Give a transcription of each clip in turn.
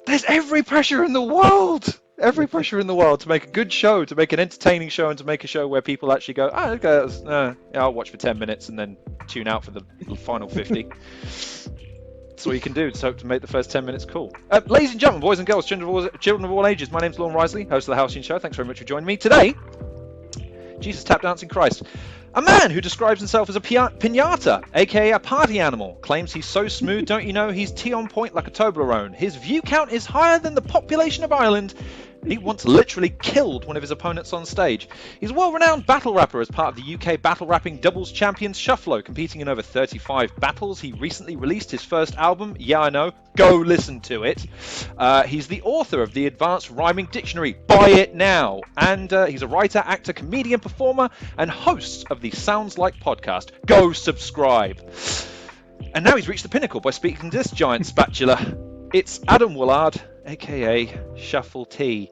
There's every pressure in the world! Every pressure in the world to make a good show, to make an entertaining show, and to make a show where people actually go, oh, okay, yeah, I'll watch for 10 minutes and then tune out for the final 50. That's all you can do to hope to make the first 10 minutes cool. Ladies and gentlemen, boys and girls, children of all ages, my name's Lorne Risley, host of the Halcyon Show. Thanks very much for joining me. Today, Jesus Tap Dancing Christ. A man who describes himself as a piñata, aka a party animal, claims he's so smooth, don't you know, he's tea on point like a Toblerone. His view count is higher than the population of Ireland. He once literally killed one of his opponents on stage. He's a well-renowned battle rapper as part of the UK battle rapping doubles champions Shuffle, competing in over 35 battles. He recently released his first album, Yeah I Know, go listen to it. He's the author of the Advanced Rhyming Dictionary, buy it now. And he's a writer, actor, comedian, performer, and host of the Sounds Like podcast. Go subscribe. And now he's reached the pinnacle by speaking to this giant spatula. It's Adam Wollard, aka Shuffle T.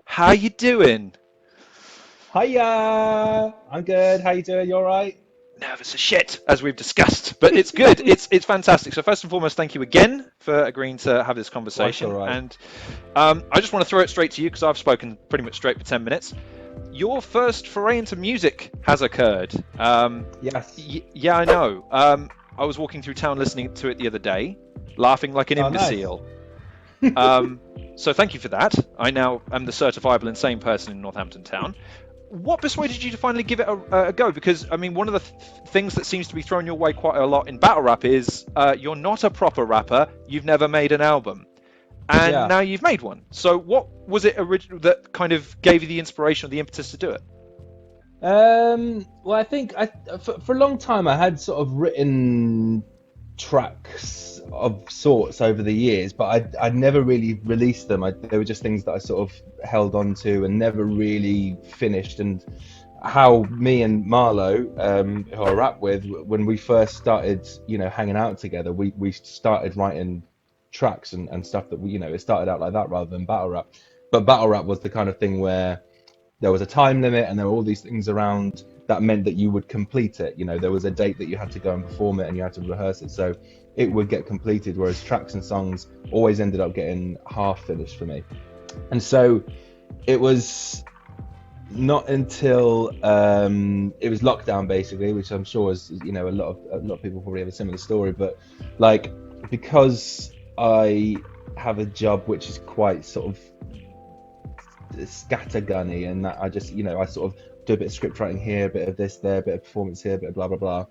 How you doing? Hiya! I'm good. How you doing? You all right? Nervous as shit, as we've discussed, but it's good. it's fantastic. So first and foremost, thank you again for agreeing to have this conversation. Right. And I just want to throw it straight to you because I've spoken pretty much straight for 10 minutes. Your first foray into music has occurred. Yes. Yeah, I know. I was walking through town listening to it the other day, laughing like an imbecile. Nice. So thank you for that. I now am the certifiable insane person in Northampton town. What persuaded you to finally give it a go? Because, I mean, one of the things that seems to be thrown your way quite a lot in battle rap is you're not a proper rapper, you've never made an album. And now you've made one. So what was it that kind of gave you the inspiration or the impetus to do it? Well, I think for a long time I had sort of written tracks of sorts over the years, but I'd never really released them. They were just things that I sort of held on to and never really finished. And how me and Marlo, who I rap with, when we first started, hanging out together, we started writing tracks and stuff that it started out like that rather than battle rap. But battle rap was the kind of thing where there was a time limit and there were all these things around that meant that you would complete it. There was a date that you had to go and perform it and you had to rehearse it, so it would get completed, whereas tracks and songs always ended up getting half finished for me. And so it was not until it was lockdown basically, which I'm sure is a lot of people probably have a similar story, but like, because I have a job which is quite sort of scattergunny, and that I just I sort of do a bit of script writing here, a bit of this there, a bit of performance here, a bit of blah blah blah.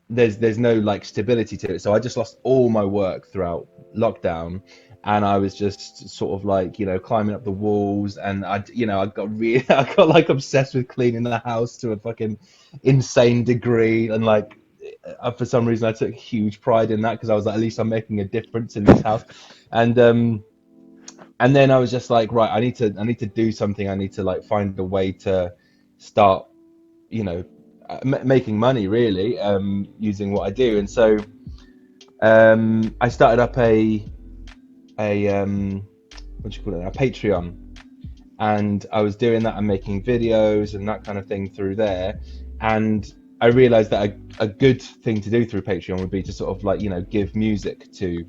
There's no like stability to it, so I just lost all my work throughout lockdown, and I was just sort of like climbing up the walls, and I got like obsessed with cleaning the house to a fucking insane degree, and like for some reason I took huge pride in that because I was like, at least I'm making a difference in this house. And then I was just like, right, I need to do something. I need to like find a way to start making money really, using what I do. And so I started up a Patreon, and I was doing that and making videos and that kind of thing through there. And I realized that a good thing to do through Patreon would be to sort of like give music to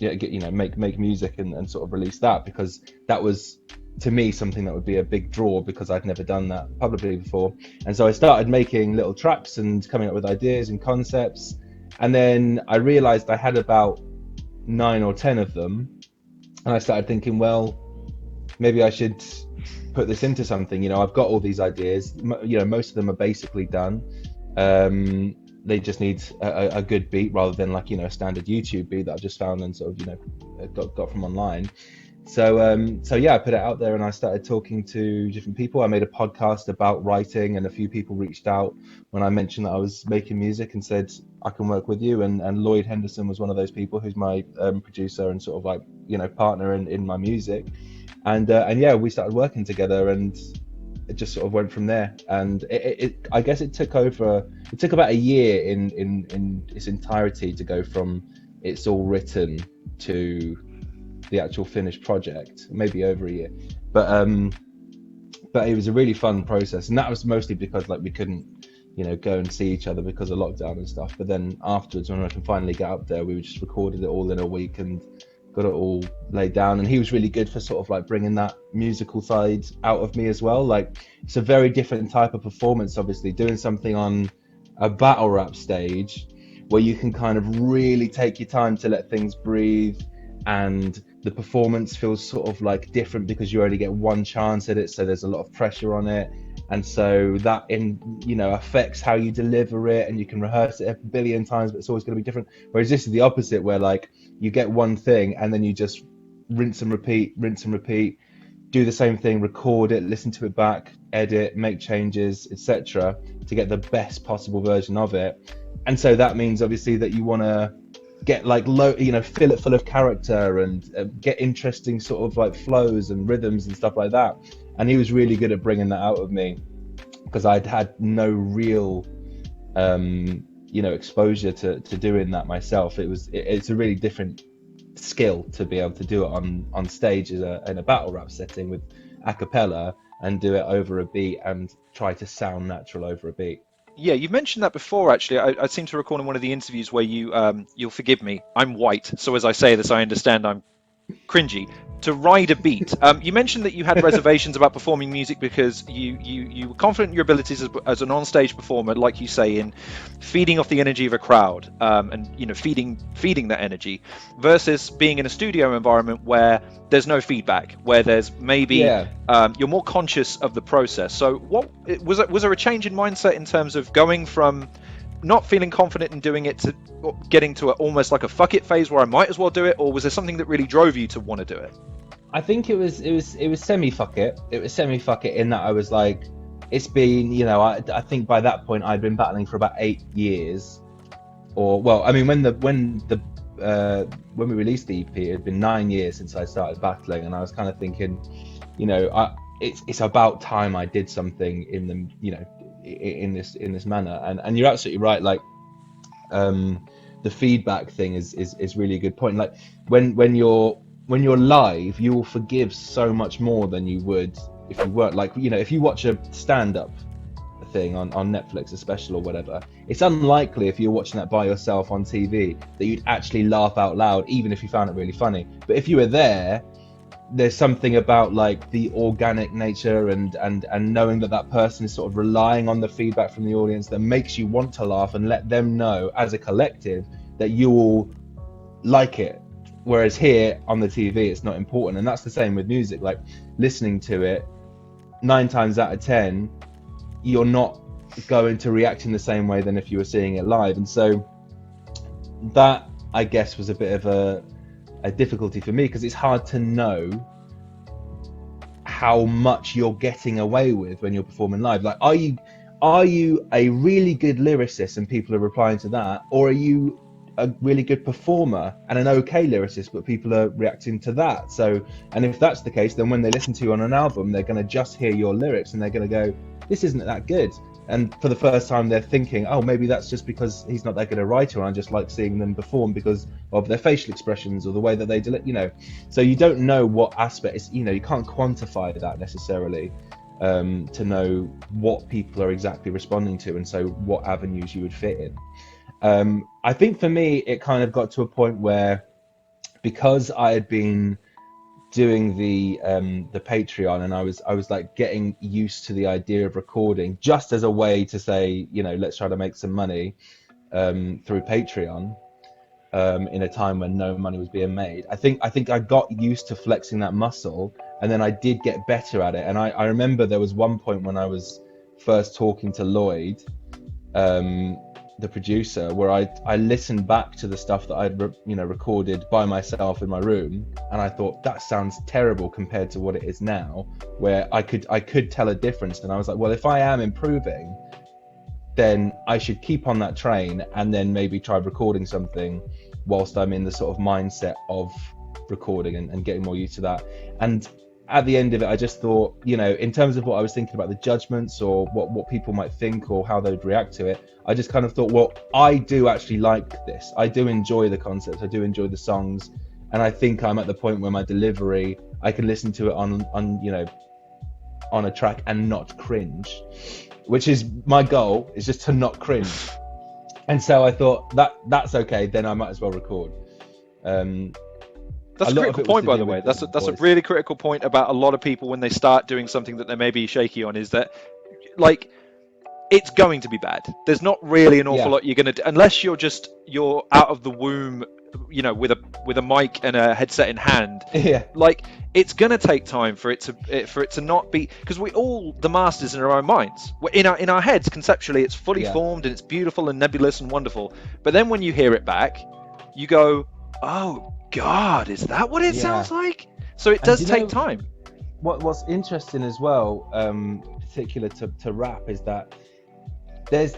make music and sort of release that, because that was to me something that would be a big draw, because I'd never done that publicly before. And so I started making little tracks and coming up with ideas and concepts, and then I realized I had about 9 or 10 of them, and I started thinking, well, maybe I should put this into something. I've got all these ideas, most of them are basically done. They just need a good beat rather than like a standard YouTube beat that I've just found and sort of got from online. So I put it out there and I started talking to different people. I made a podcast about writing, and a few people reached out when I mentioned that I was making music and said, I can work with you. And Lloyd Henderson was one of those people, who's my producer and sort of like partner in my music. And we started working together, and it just sort of went from there. And I guess it took over. it took about a year in its entirety to go from it's all written to the actual finished project, maybe over a year. But it was a really fun process, and that was mostly because like we couldn't, go and see each other because of lockdown and stuff. But then afterwards, when I can finally get up there, we just recorded it all in a week and got it all laid down. And he was really good for sort of like bringing that musical side out of me as well. Like, it's a very different type of performance, obviously, doing something on a battle rap stage where you can kind of really take your time to let things breathe, and the performance feels sort of like different because you only get one chance at it, so there's a lot of pressure on it, and so that affects how you deliver it, and you can rehearse it a billion times, but it's always going to be different. Whereas this is the opposite, where like you get one thing and then you just rinse and repeat, do the same thing, record it, listen to it back, edit, make changes, etc., to get the best possible version of it. And so that means obviously that you want to get like fill it full of character and get interesting sort of like flows and rhythms and stuff like that. And he was really good at bringing that out of me, because I'd had no real exposure to doing that myself. It's a really different skill to be able to do it on stage in a battle rap setting with a cappella, and do it over a beat and try to sound natural over a beat. Yeah, you mentioned that before, actually. I seem to recall in one of the interviews where you'll forgive me, I'm white, so as I say this, I understand I'm cringy. To ride a beat. You mentioned that you had reservations about performing music because you were confident in your abilities as an on-stage performer, like you say, in feeding off the energy of a crowd, and feeding that energy, versus being in a studio environment where there's no feedback, where there's maybe Yeah. you're more conscious of the process. So what was there a change in mindset in terms of going from not feeling confident in doing it to getting to almost like a fuck it phase where I might as well do it, or was there something that really drove you to want to do it? I think it was semi fuck it. It was semi fuck it in that I was like, it's been, I think by that point I'd been battling for about 8 years, or well, I mean when we released the EP, it had been 9 years since I started battling, and I was kind of thinking, it's about time I did something in the in this manner. And you're absolutely right. Like, the feedback thing is really a good point. Like when you're live, you will forgive so much more than you would if you weren't. Like, if you watch a stand-up thing on Netflix, a special or whatever, it's unlikely if you're watching that by yourself on TV that you'd actually laugh out loud, even if you found it really funny. But if you were there's something about like the organic nature and knowing that person is sort of relying on the feedback from the audience that makes you want to laugh and let them know as a collective that you will like it. Whereas here on the TV, it's not important. And that's the same with music. Like, listening to it, 9 times out of 10, you're not going to react in the same way than if you were seeing it live. And so that, I guess, was a bit of a difficulty for me, because it's hard to know how much you're getting away with when you're performing live. Like, are you a really good lyricist and people are replying to that, or are you a really good performer and an okay lyricist but people are reacting to that? So, and if that's the case, then when they listen to you on an album, they're going to just hear your lyrics and they're going to go, this isn't that good. And for the first time, they're thinking, oh, maybe that's just because he's not that good a writer, and I just like seeing them perform because of their facial expressions or the way that they so you don't know what aspect is, you can't quantify that necessarily, to know what people are exactly responding to, and so what avenues you would fit in. I think for me, it kind of got to a point where, because I had been doing the Patreon, and I was like getting used to the idea of recording just as a way to say, let's try to make some money through Patreon, in a time when no money was being made. I think I got used to flexing that muscle, and then I did get better at it. And I remember there was one point when I was first talking to Lloyd, the producer, where I listened back to the stuff that I'd recorded by myself in my room, and I thought, that sounds terrible compared to what it is now, where I could tell a difference. And I was like, well, if I am improving, then I should keep on that train and then maybe try recording something whilst I'm in the sort of mindset of recording and getting more used to that. And at the end of it, I just thought, you know, in terms of what I was thinking about the judgments or what people might think or how they'd react to it, I just kind of thought, well, I do actually like this. I do enjoy the concepts. I do enjoy the songs. And I think I'm at the point where my delivery, I can listen to it on you know, on a track and not cringe, which is my goal, is just to not cringe. And so I thought that's okay, then I might as well record. That's a critical point, by the way. That's a really critical point about a lot of people when they start doing something that they may be shaky on, is that, like, it's going to be bad. There's not really an awful lot you're going to do, unless you're out of the womb, you know, with a mic and a headset in hand. Yeah. Like, it's going to take time for it to not be, because we all the masters in our own minds. In our heads, conceptually, it's fully formed and it's beautiful and nebulous and wonderful. But then when you hear it back, you go, oh God, is that what it sounds like? So it does take time. What's interesting as well, particular to rap, is that there's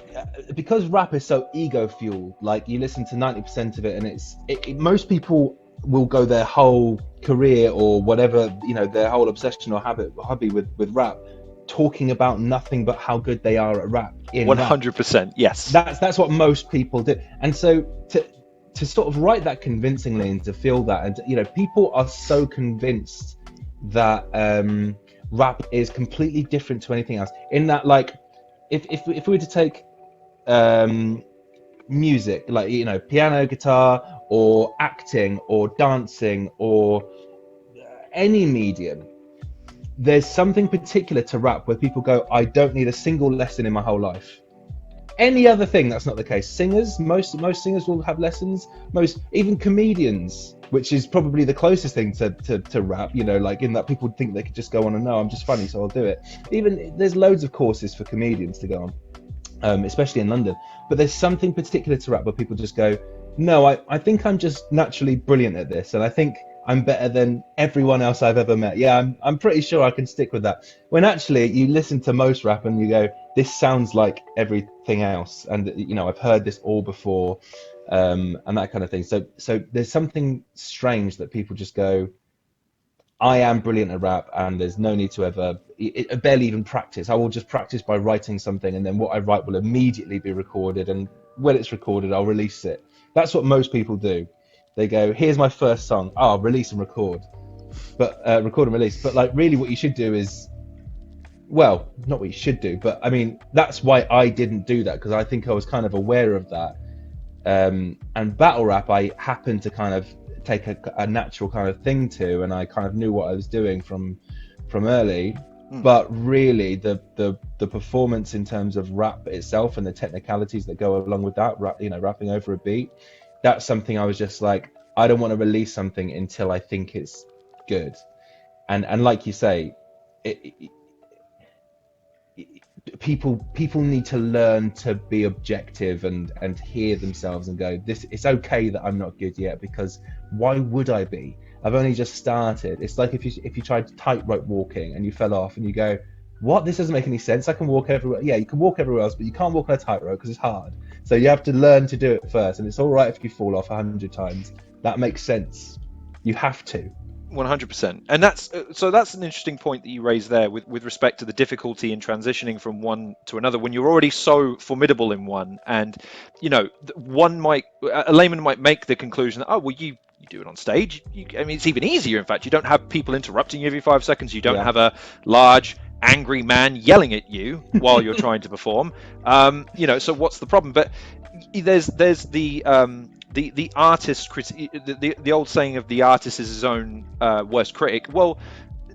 because rap is so ego fueled. Like, you listen to 90% of it, and most people will go their whole career or whatever, you know, their whole obsession or hobby with rap, talking about nothing but how good they are at rap. 100%, yes. That's what most people do, and so to sort of write that convincingly and to feel that, and, you know, people are so convinced that rap is completely different to anything else. In that, like, if we were to take music, like, you know, piano, guitar, or acting, or dancing, or any medium, there's something particular to rap where people go, I don't need a single lesson in my whole life. Any other thing, that's not the case. Singers, most singers will have lessons. Even comedians, which is probably the closest thing to rap, you know, like, in that people think they could just go on and no, I'm just funny, so I'll do it. Even there's loads of courses for comedians to go on, especially in London. But there's something particular to rap where people just go, no, I think I'm just naturally brilliant at this, and I think I'm better than everyone else I've ever met. Yeah, I'm pretty sure I can stick with that. When actually you listen to most rap and you go, this sounds like everything else, and, you know, I've heard this all before, and that kind of thing. So there's something strange that people just go, I am brilliant at rap, and there's no need to barely even practice. I will just practice by writing something, and then what I write will immediately be recorded, and when it's recorded, I'll release it. That's what most people do. They go, here's my first song. Oh, release and record. But record and release. But, like, really what you should do is, well, not what you should do, but I mean, that's why I didn't do that, because I think I was kind of aware of that. And battle rap, I happened to kind of take a natural kind of thing to, and I kind of knew what I was doing from early. But really, the performance in terms of rap itself and the technicalities that go along with that, you know, rapping over a beat, that's something I was just like, I don't want to release something until I think it's good. And like you say, people need to learn to be objective and hear themselves and go, it's okay that I'm not good yet, because why would I be? I've only just started. It's like if you tried tightrope walking and you fell off and you go, what? This doesn't make any sense. I can walk everywhere. Yeah, you can walk everywhere else, but you can't walk on a tightrope because it's hard. So you have to learn to do it first, and it's all right if you fall off 100 times. That makes sense. You have to. 100%. And that's an interesting point that you raised there with respect to the difficulty in transitioning from one to another when you're already so formidable in one. And, you know, a layman might make the conclusion that, oh, well, you do it on stage. I mean, it's even easier. In fact, you don't have people interrupting you every 5 seconds. You don't have a large angry man yelling at you while you're trying to perform. You know, so what's the problem? But there's the artist the old saying of the artist is his own worst critic. Well,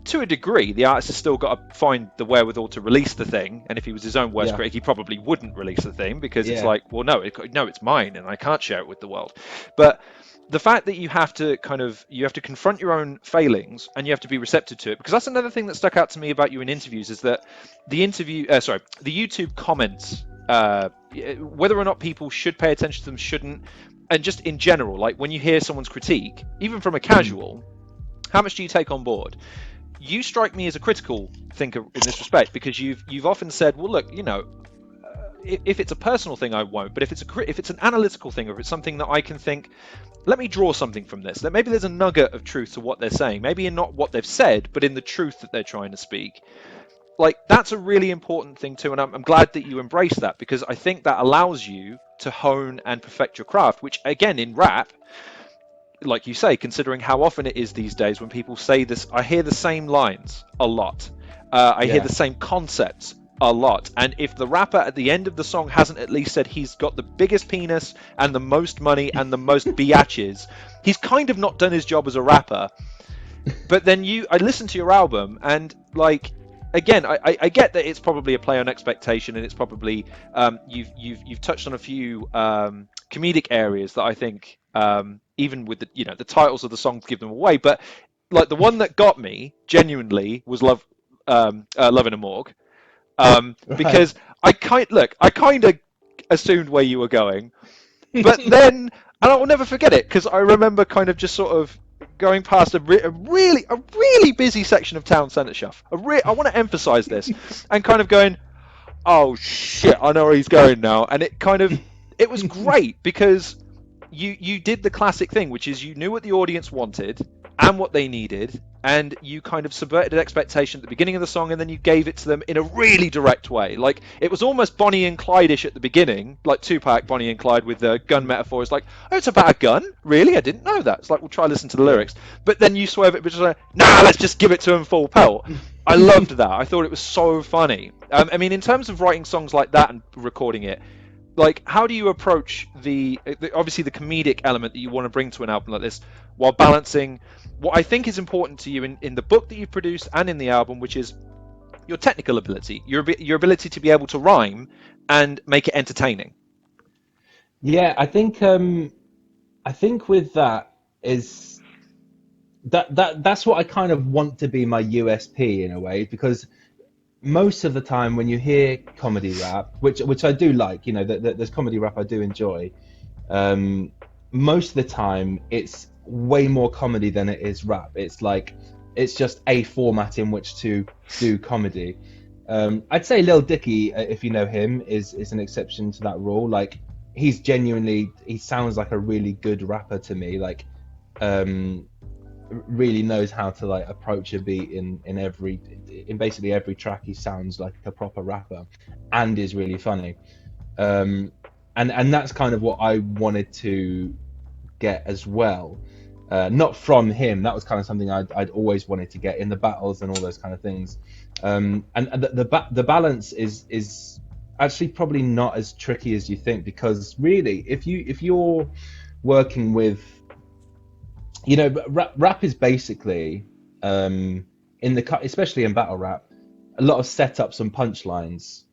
to a degree, the artist has still got to find the wherewithal to release the thing, and if he was his own worst critic, he probably wouldn't release the thing, because it's like, well, no, it's mine and I can't share it with the world. But the fact that you have to confront your own failings and you have to be receptive to it, because that's another thing that stuck out to me about you in interviews, is that the YouTube comments, whether or not people should pay attention to them, shouldn't, and just in general, like when you hear someone's critique, even from a casual, how much do you take on board? You strike me as a critical thinker in this respect, because you've often said, well, look, you know, if it's a personal thing, I won't. But if it's an analytical thing, or if it's something that I can think, let me draw something from this. That maybe there's a nugget of truth to what they're saying. Maybe in not what they've said, but in the truth that they're trying to speak. Like, that's a really important thing too, and I'm glad that you embrace that, because I think that allows you to hone and perfect your craft, which again in rap, like you say, considering how often it is these days when people say this, I hear the same lines a lot. I hear Yeah. the same concepts a lot. And if the rapper at the end of the song hasn't at least said he's got the biggest penis and the most money and the most biatches, he's kind of not done his job as a rapper. But then I listen to your album, and like, again, I get that it's probably a play on expectation, and it's probably you've touched on a few comedic areas that I think even with the titles of the songs give them away. But like, the one that got me genuinely was Love in a Morgue, Right. because I kind of assumed where you were going, but then, and I will never forget it, because I remember kind of just sort of going past a really busy section of town centre, Shuff. I want to emphasise this, and kind of going, oh shit, I know where he's going now, and it was great, because you did the classic thing, which is you knew what the audience wanted and what they needed, and you kind of subverted expectation at the beginning of the song, and then you gave it to them in a really direct way. Like, it was almost Bonnie and Clyde-ish at the beginning, like Tupac, Bonnie and Clyde with the gun metaphor. It's like, oh, it's about a gun? Really? I didn't know that. It's like, we'll try listen to the Yeah. lyrics. But then you swerve it, but just like, nah, let's just give it to him full pelt. I loved that. I thought it was so funny. I mean, in terms of writing songs like that and recording it, like, how do you approach obviously the comedic element that you want to bring to an album like this, while balancing what I think is important to you in the book that you produced and in the album, which is your technical ability, your ability to be able to rhyme and make it entertaining? Yeah, I think with that is that's what I kind of want to be my USP in a way, because most of the time when you hear comedy rap, which I do like, there's comedy rap I do enjoy. Um, Most of the time it's way more comedy than it is rap. It's like it's just a format in which to do comedy. I'd say Lil Dicky, if you know him, is an exception to that rule. Like, he sounds like a really good rapper to me. Like, um, really knows how to like approach a beat in basically every track. He sounds like a proper rapper, and is really funny. Um, and that's kind of what I wanted to get as well. Not from him. That was kind of something I'd always wanted to get in the battles and all those kind of things. And the balance is actually probably not as tricky as you think, because really, if you're working with, rap is basically, especially in battle rap, a lot of setups and punchlines,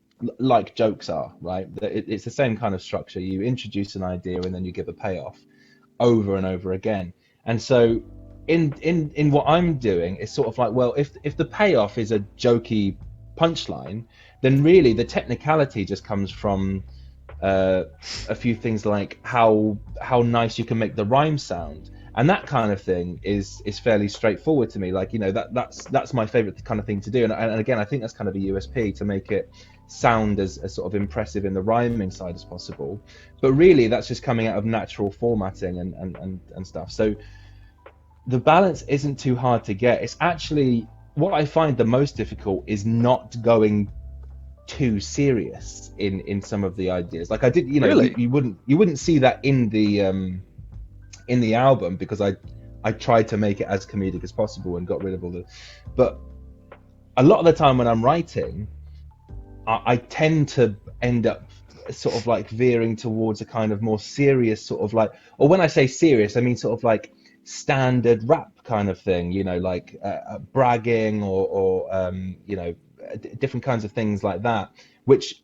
like jokes are, right? It's the same kind of structure. You introduce an idea and then you give a payoff over and over again. And so in what I'm doing, it's sort of like, well, if the payoff is a jokey punchline, then really the technicality just comes from a few things like how nice you can make the rhyme sound, and that kind of thing is fairly straightforward to me. Like, that's my favorite kind of thing to do, and again, I think that's kind of a USP, to make it sound as sort of impressive in the rhyming side as possible. But really, that's just coming out of natural formatting and stuff. So the balance isn't too hard to get. It's actually, what I find the most difficult is not going too serious in some of the ideas. Like, I did, Really? you wouldn't see that in the album, because I tried to make it as comedic as possible and got rid of all the. But a lot of the time when I'm writing, I tend to end up sort of like veering towards a kind of more serious sort of like, or when I say serious, I mean sort of like standard rap kind of thing, like bragging or different kinds of things like that, which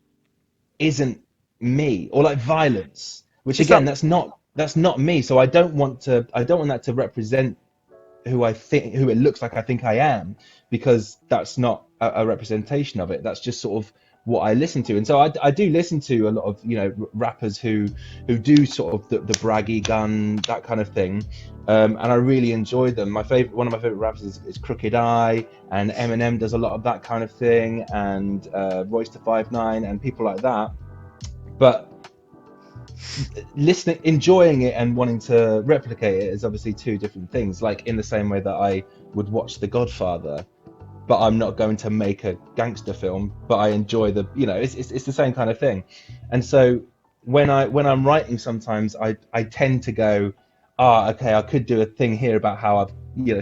isn't me, or like violence, which Is that again, that's not me. So I don't want that to represent who it looks like I think I am, because that's not a representation of it. That's just sort of what I listen to. And so I do listen to a lot of rappers who do sort of the braggy gun, that kind of thing, and I really enjoy them. One of my favorite rappers is Crooked Eye, and Eminem does a lot of that kind of thing, and Royce to 5'9", and people like that. But listening, enjoying it and wanting to replicate it is obviously two different things. Like in the same way that I would watch The Godfather, but I'm not going to make a gangster film, but I enjoy the, it's the same kind of thing. And so when I'm writing, sometimes I tend to go, okay, I could do a thing here about how I've,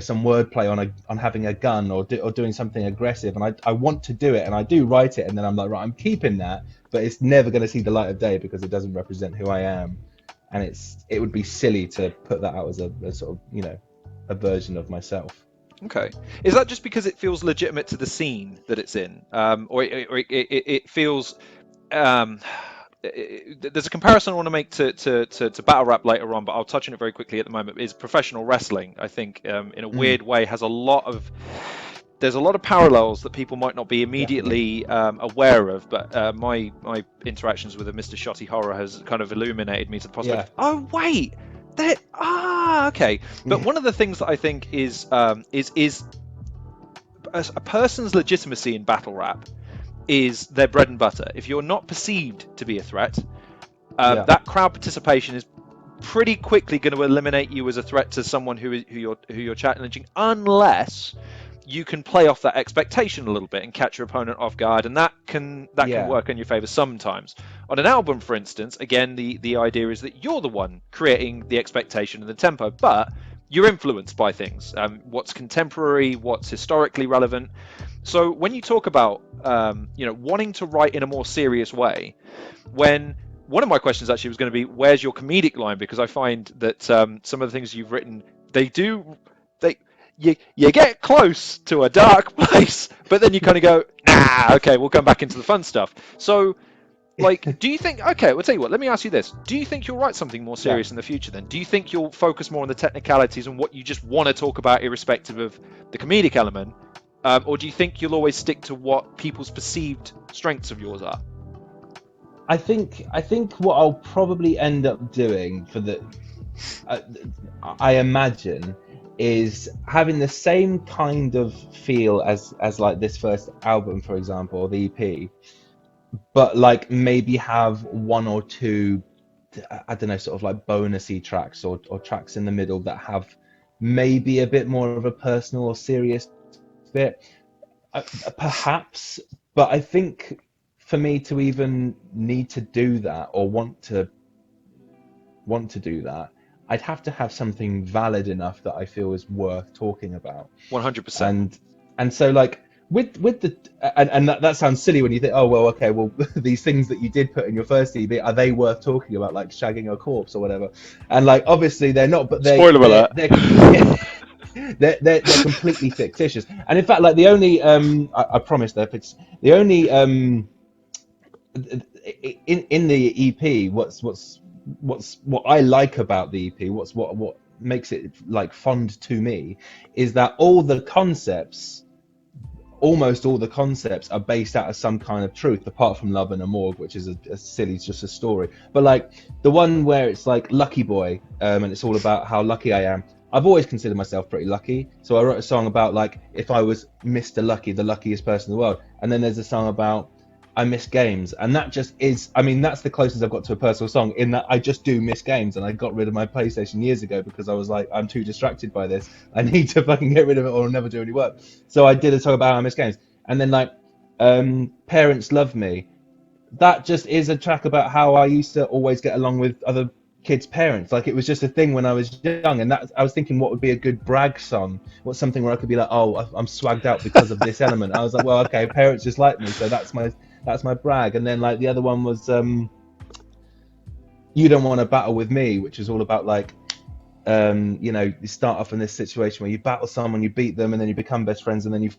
some wordplay on having a gun or doing something aggressive, and I want to do it, and I do write it, and then I'm like, right, I'm keeping that, but it's never going to see the light of day because it doesn't represent who I am, and it would be silly to put that out as a sort of, a version of myself. Okay. Is that just because it feels legitimate to the scene that it's in, or it feels? Um, there's a comparison I want to make to battle rap later on, but I'll touch on it very quickly at the moment. Is professional wrestling, I think, in a weird way, has there's a lot of parallels that people might not be immediately aware of, but my interactions with Mr. Shotty Horror has kind of illuminated me to the prospect. Yeah. Oh wait, okay. But one of the things that I think is a person's legitimacy in battle rap is their bread and butter. If you're not perceived to be a threat, that crowd participation is pretty quickly going to eliminate you as a threat to someone who you're challenging, unless you can play off that expectation a little bit and catch your opponent off guard, and that can work in your favor sometimes. On an album, for instance, again, the idea is that you're the one creating the expectation and the tempo, but you're influenced by things, what's contemporary, what's historically relevant. So when you talk about wanting to write in a more serious way, when one of my questions actually was going to be, where's your comedic line? Because I find that some of the things you've written, you get close to a dark place, but then you kind of go, nah, okay, we'll come back into the fun stuff. So, like, do you think, okay, we'll tell you what, let me ask you this. Do you think you'll write something more serious in the future then? Do you think you'll focus more on the technicalities and what you just want to talk about irrespective of the comedic element? Or do you think you'll always stick to what people's perceived strengths of yours are? I think what I'll probably end up doing I imagine, is having the same kind of feel as like this first album, for example, or the EP, but like maybe have one or two, I don't know, sort of like bonusy tracks or tracks in the middle that have maybe a bit more of a personal or serious bit, perhaps. But I think for me to even need to do that or want to do that, I'd have to have something valid enough that I feel is worth talking about. 100%. And so like with the and that sounds silly when you think, oh well, okay, well these things that you did put in your first EP, are they worth talking about, like shagging a corpse or whatever? And like obviously they're not, but Spoiler alert. They're completely fictitious. And in fact, like the only I promise that it's the only in the EP, what I like about the EP, what makes it like fond to me, is that almost all the concepts are based out of some kind of truth, apart from Love in a Morgue, which is a silly, just a story. But like the one where it's like Lucky Boy, and it's all about how lucky I am. I've always considered myself pretty lucky, so I wrote a song about like if I was Mr. Lucky, the luckiest person in the world. And then there's a song about I miss games, and that just is, I mean, that's the closest I've got to a personal song, in that I just do miss games, and I got rid of my PlayStation years ago because I was like, I'm too distracted by this, I need to fucking get rid of it or I'll never do any work. So I did a song about how I miss games. And then like Parents Love Me, that just is a track about how I used to always get along with other kids' parents. Like it was just a thing when I was young, and that I was thinking, what would be a good brag song? What's something where I could be like, oh, I'm swagged out because of this element. I was like, well, okay, parents just like me, so that's my brag. And then like the other one was You Don't Want to Battle With Me, which is all about like you start off in this situation where you battle someone, you beat them, and then you become best friends, and then you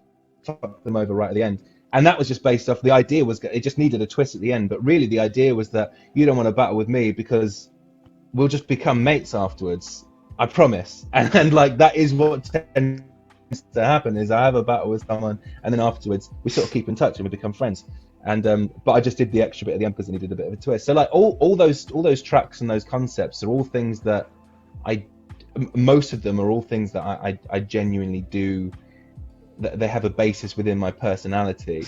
fuck them over right at the end. And that was just based off, the idea was it just needed a twist at the end, but really the idea was that you don't want to battle with me because we'll just become mates afterwards, I promise. And like that is what tends to happen, is I have a battle with someone and then afterwards we sort of keep in touch and we become friends. And but I just did the extra bit at the end because it needed a bit of a twist. So like all those tracks and those concepts are all things that most of them are all things that I genuinely do, that they have a basis within my personality.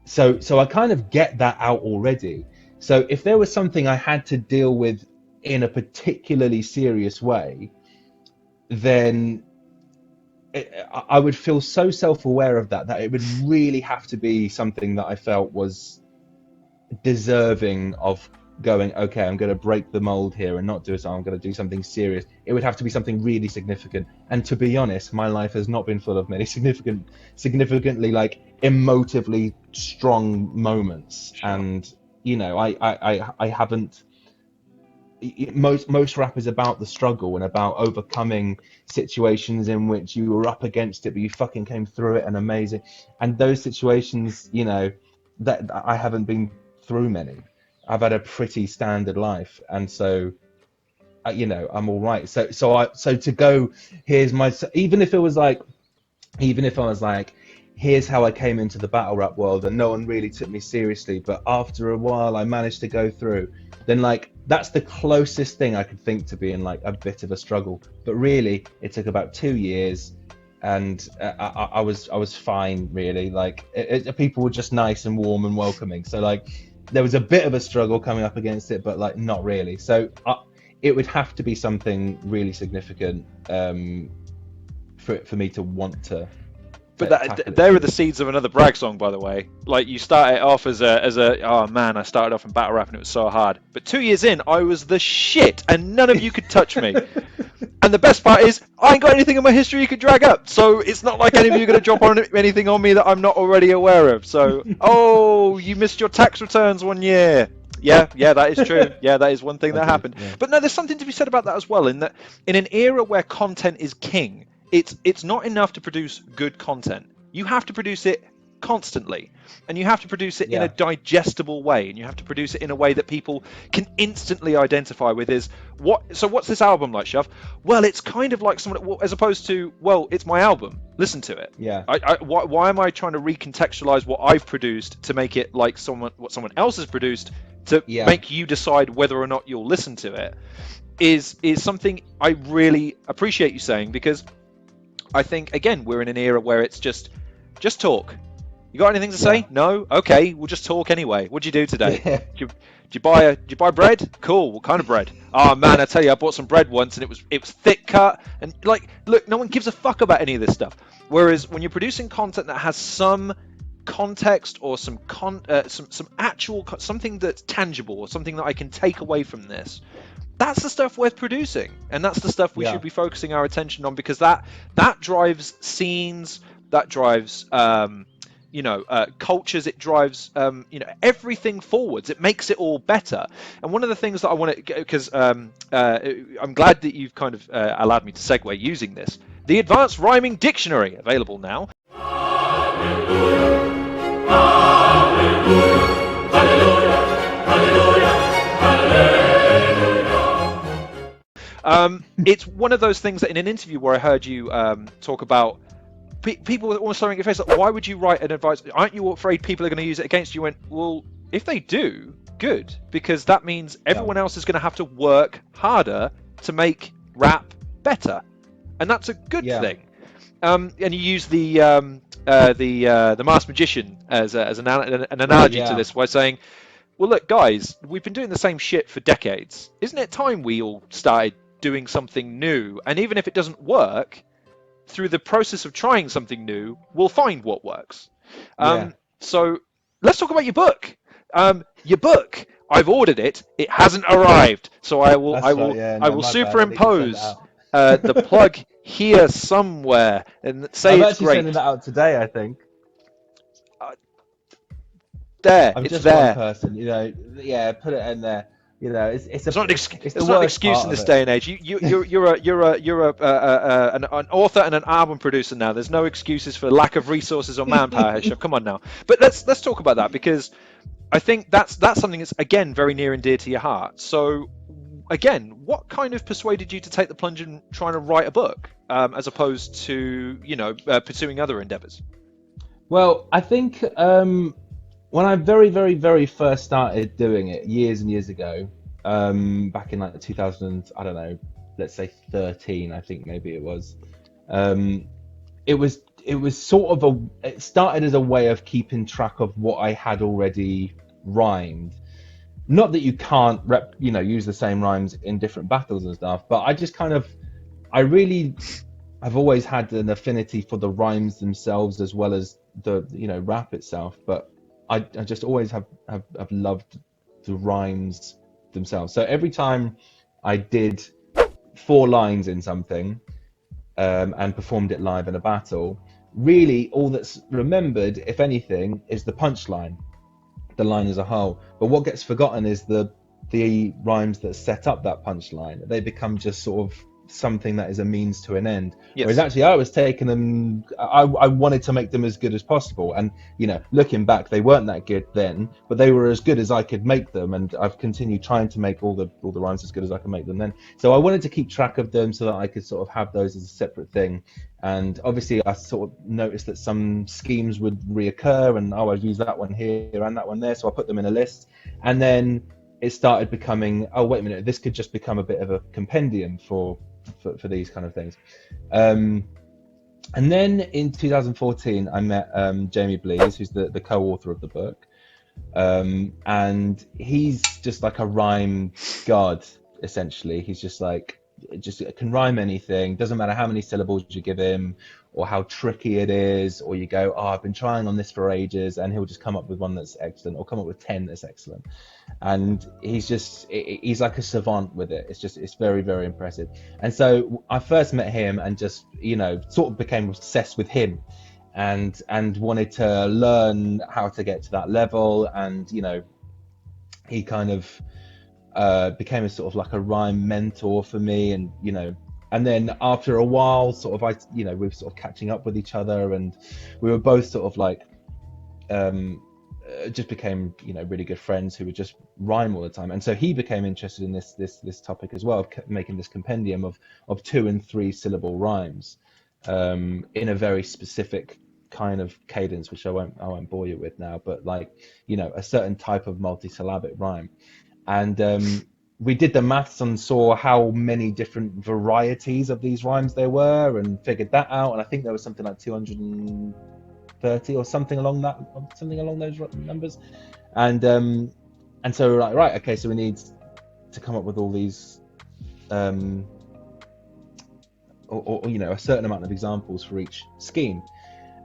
So I kind of get that out already. So if there was something I had to deal with in a particularly serious way, then I would feel so self-aware of that it would really have to be something that I felt was deserving of going, okay, I'm going to break the mold here and not do it. I'm going to do something serious. It would have to be something really significant. And to be honest, my life has not been full of many significantly like emotively strong moments. Sure. And you know, I haven't. Most rap is about the struggle and about overcoming situations in which you were up against it, but you fucking came through it and amazing. And those situations, you know, that I haven't been through many. I've had a pretty standard life, and so you know, I'm all right. So to go, here's my, even if I was like, here's how I came into the battle rap world and no one really took me seriously, but after a while I managed to go through, then like that's the closest thing I could think to being like a bit of a struggle. But really, it took about 2 years, and I was fine really. Like people were just nice and warm and welcoming. So like there was a bit of a struggle coming up against it, but like not really. So it would have to be something really significant for me to want to. But there are the seeds of another Bragg song, by the way. Like, you start it off as a oh man, I started off in battle rap and it was so hard. But 2 years in, I was the shit, and none of you could touch me. And the best part is, I ain't got anything in my history you could drag up, so it's not like any of you are going to drop on anything on me that I'm not already aware of. So, oh, you missed your tax returns 1 year. Yeah, that is true. Yeah, that is one thing that happened. Yeah. But no, there's something to be said about that as well, in that in an era where content is king, it's not enough to produce good content. You have to produce it constantly, and you have to produce it in a digestible way, and you have to produce it in a way that people can instantly identify with. So what's this album like, Shuff? Well, it's kind of like someone, as opposed to, well, it's my album, listen to it. Why am I trying to recontextualize what I've produced to make it like what someone else has produced to make you decide whether or not you'll listen to it? Is something I really appreciate you saying, because I think, again, we're in an era where it's just talk. You got anything to say? No? Okay, we'll just talk anyway. What'd you do today? Did you buy bread? Cool. What kind of bread? Oh man, I tell you, I bought some bread once and it was thick cut, and like, look, no one gives a fuck about any of this stuff. Whereas when you're producing content that has some context or some actual something that's tangible, or something that I can take away from this, that's the stuff worth producing, and that's the stuff we should be focusing our attention on, because that drives scenes, that drives cultures, it drives everything forwards. It makes it all better. And one of the things that I want to, because I'm glad that you've kind of allowed me to segue using this, the Advanced Rhyming Dictionary, available now. Hallelujah, hallelujah, hallelujah, hallelujah, hallelujah. It's one of those things that in an interview where I heard you talk about people almost throwing your face, like, why would you write an advice? Aren't you afraid people are going to use it against you? Went, well, if they do, good, because that means everyone else is going to have to work harder to make rap better, and that's a good thing. And you use the masked magician as an analogy to this, by saying, well, look, guys, we've been doing the same shit for decades. Isn't it time we all started doing something new? And even if it doesn't work, through the process of trying something new, we'll find what works. So let's talk about your book. Your book, I've ordered it. It hasn't arrived, so I will superimpose the plug here somewhere and say I'm it's actually great. sending that out today, I think. It's just there. One person, put it in there. It's not an excuse in this day and age. You're an author and an album producer now. There's no excuses for lack of resources or manpower. Come on now. But let's talk about that, because I think that's something that's, again, very near and dear to your heart. So again, what kind of persuaded you to take the plunge in trying to write a book, as opposed to pursuing other endeavors? Well, I think when I very, very, very first started doing it years and years ago, back in like 2000, I don't know, let's say 13, I think maybe it was. It was sort of it started as a way of keeping track of what I had already rhymed, not that you can't use the same rhymes in different battles and stuff, but I really I've always had an affinity for the rhymes themselves as well as the rap itself. But I just always have loved the rhymes themselves. So every time I did 4 lines in something, and performed it live in a battle, really all that's remembered, if anything, is the punchline, the line as a whole. But what gets forgotten is the rhymes that set up that punchline. They become just sort of something that is a means to an end. Whereas Yes. actually, I was taking them. I wanted to make them as good as possible. And looking back, they weren't that good then, but they were as good as I could make them. And I've continued trying to make all the rhymes as good as I can make them then. So I wanted to keep track of them so that I could sort of have those as a separate thing. And obviously, I sort of noticed that some schemes would reoccur, and I'd use that one here and that one there. So I put them in a list, and then it started becoming, oh wait a minute, this could just become a bit of a compendium for these kind of things. And then in 2014, I met Jamie Blees, who's the co-author of the book, and he's just like a rhyme god, essentially. He's just like, just can rhyme anything, doesn't matter how many syllables you give him or how tricky it is, or you go, oh, I've been trying on this for ages, and he'll just come up with one that's excellent, or come up with 10 that's excellent. And he's like a savant with it. It's very, very impressive. And so I first met him and just sort of became obsessed with him, and wanted to learn how to get to that level. And he kind of became a sort of like a rhyme mentor for me. And then after a while, sort of we were sort of catching up with each other, and we were both sort of like just became really good friends who would just rhyme all the time. And so he became interested in this topic as well, of making this compendium of 2 and 3 syllable rhymes, in a very specific kind of cadence, which I won't bore you with now, but like a certain type of multisyllabic rhyme. And we did the maths and saw how many different varieties of these rhymes there were, and figured that out. And I think there was something like 230 or something along those numbers. And so we're like, right, okay, so we need to come up with all these or a certain amount of examples for each scheme.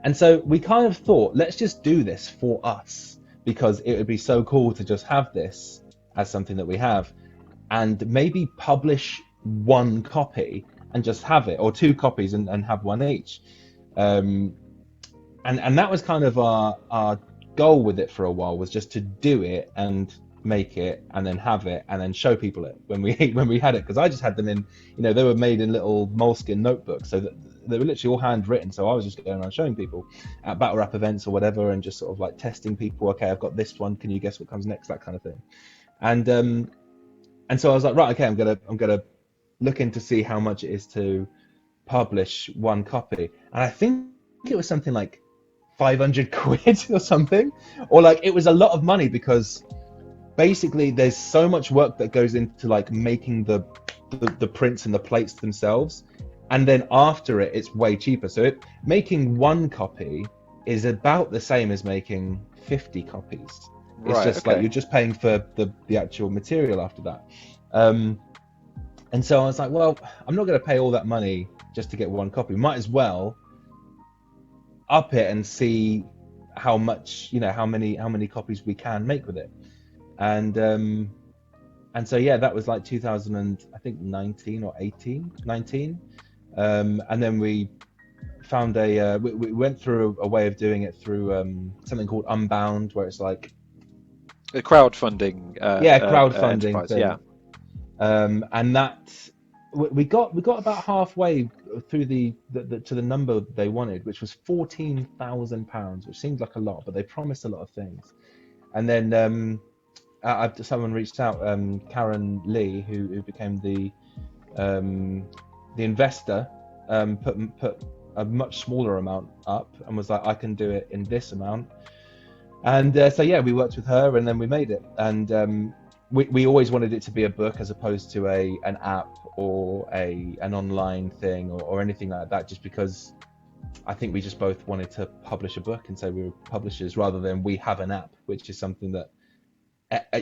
And so we kind of thought, let's just do this for us, because it would be so cool to just have this as something that we have, and maybe publish 1 copy and just have it, or 2 copies and have 1 each. And that was kind of our goal with it for a while, was just to do it and make it and then have it and then show people it when we had it, because I just had them in, they were made in little moleskin notebooks, so that they were literally all handwritten. So I was just going around showing people at battle rap events or whatever, and just sort of like testing people. Okay, I've got this one, can you guess what comes next, that kind of thing. And so I was like, right, okay, I'm gonna look in to see how much it is to publish 1 copy. And I think it was something like 500 quid or something, or like it was a lot of money, because basically there's so much work that goes into like making the prints and the plates themselves, and then after it's way cheaper. So making 1 copy is about the same as making 50 copies. It's Right. just Okay. like you're just paying for the actual material after that. And so I was like, well, I'm not going to pay all that money just to get 1 copy. Might as well up it and see how much, how many copies we can make with it. And so yeah, that was like 2019 or 19. And then we found we went through a way of doing it through something called Unbound, where it's like A crowdfunding crowdfunding enterprise. thing. Yeah. And that we got about halfway through to the number they wanted, which was £14,000, which seemed like a lot, but they promised a lot of things. And then someone reached out, Karen Lee, who became the investor, put a much smaller amount up and was like, I can do it in this amount. And so yeah, we worked with her, and then we made it. And we always wanted it to be a book as opposed to an app or an online thing or anything like that, just because I think we just both wanted to publish a book and say we were publishers, rather than we have an app, which is something that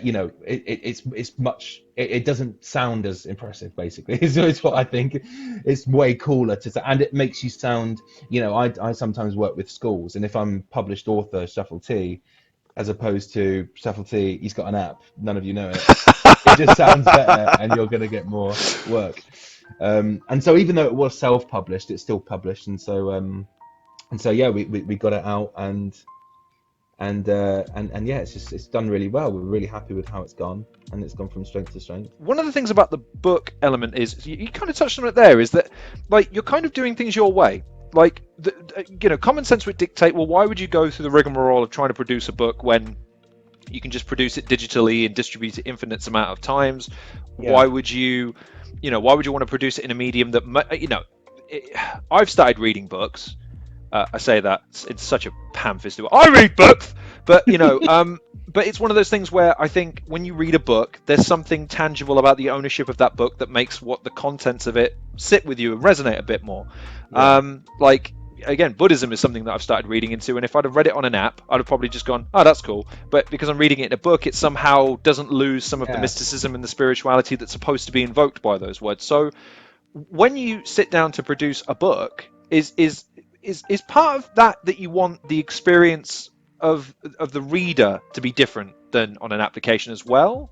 you know, it doesn't sound as impressive, basically. Is what I think. It's way cooler and it makes you sound, you know, I sometimes work with schools, and if I'm published author Shuffle T, as opposed to Shuffle T, he's got an app, none of you know it, it just sounds better, and you're going to get more work. And so even though it was self-published, it's still published, and so yeah, we got it out, and yeah, it's done really well. We're really happy with how it's gone, and it's gone from strength to strength. One of the things about the book element is, you kind of touched on it there, is that like you're kind of doing things your way. Like you know, common sense would dictate, well, why would you go through the rigmarole of trying to produce a book when you can just produce it digitally and distribute it infinite amount of times? Yeah. Why would you want to produce it in a medium that, I've started reading books. I say that it's such a ham-fisted word. I read books, but but it's one of those things where I think when you read a book, there's something tangible about the ownership of that book that makes what the contents of it sit with you and resonate a bit more. Yeah. Like again, Buddhism is something that I've started reading into, and if I'd have read it on an app, I'd have probably just gone, oh, that's cool. But because I'm reading it in a book, it somehow doesn't lose some of the mysticism and the spirituality that's supposed to be invoked by those words. So when you sit down to produce a book, is part of that you want the experience of the reader to be different than on an application as well?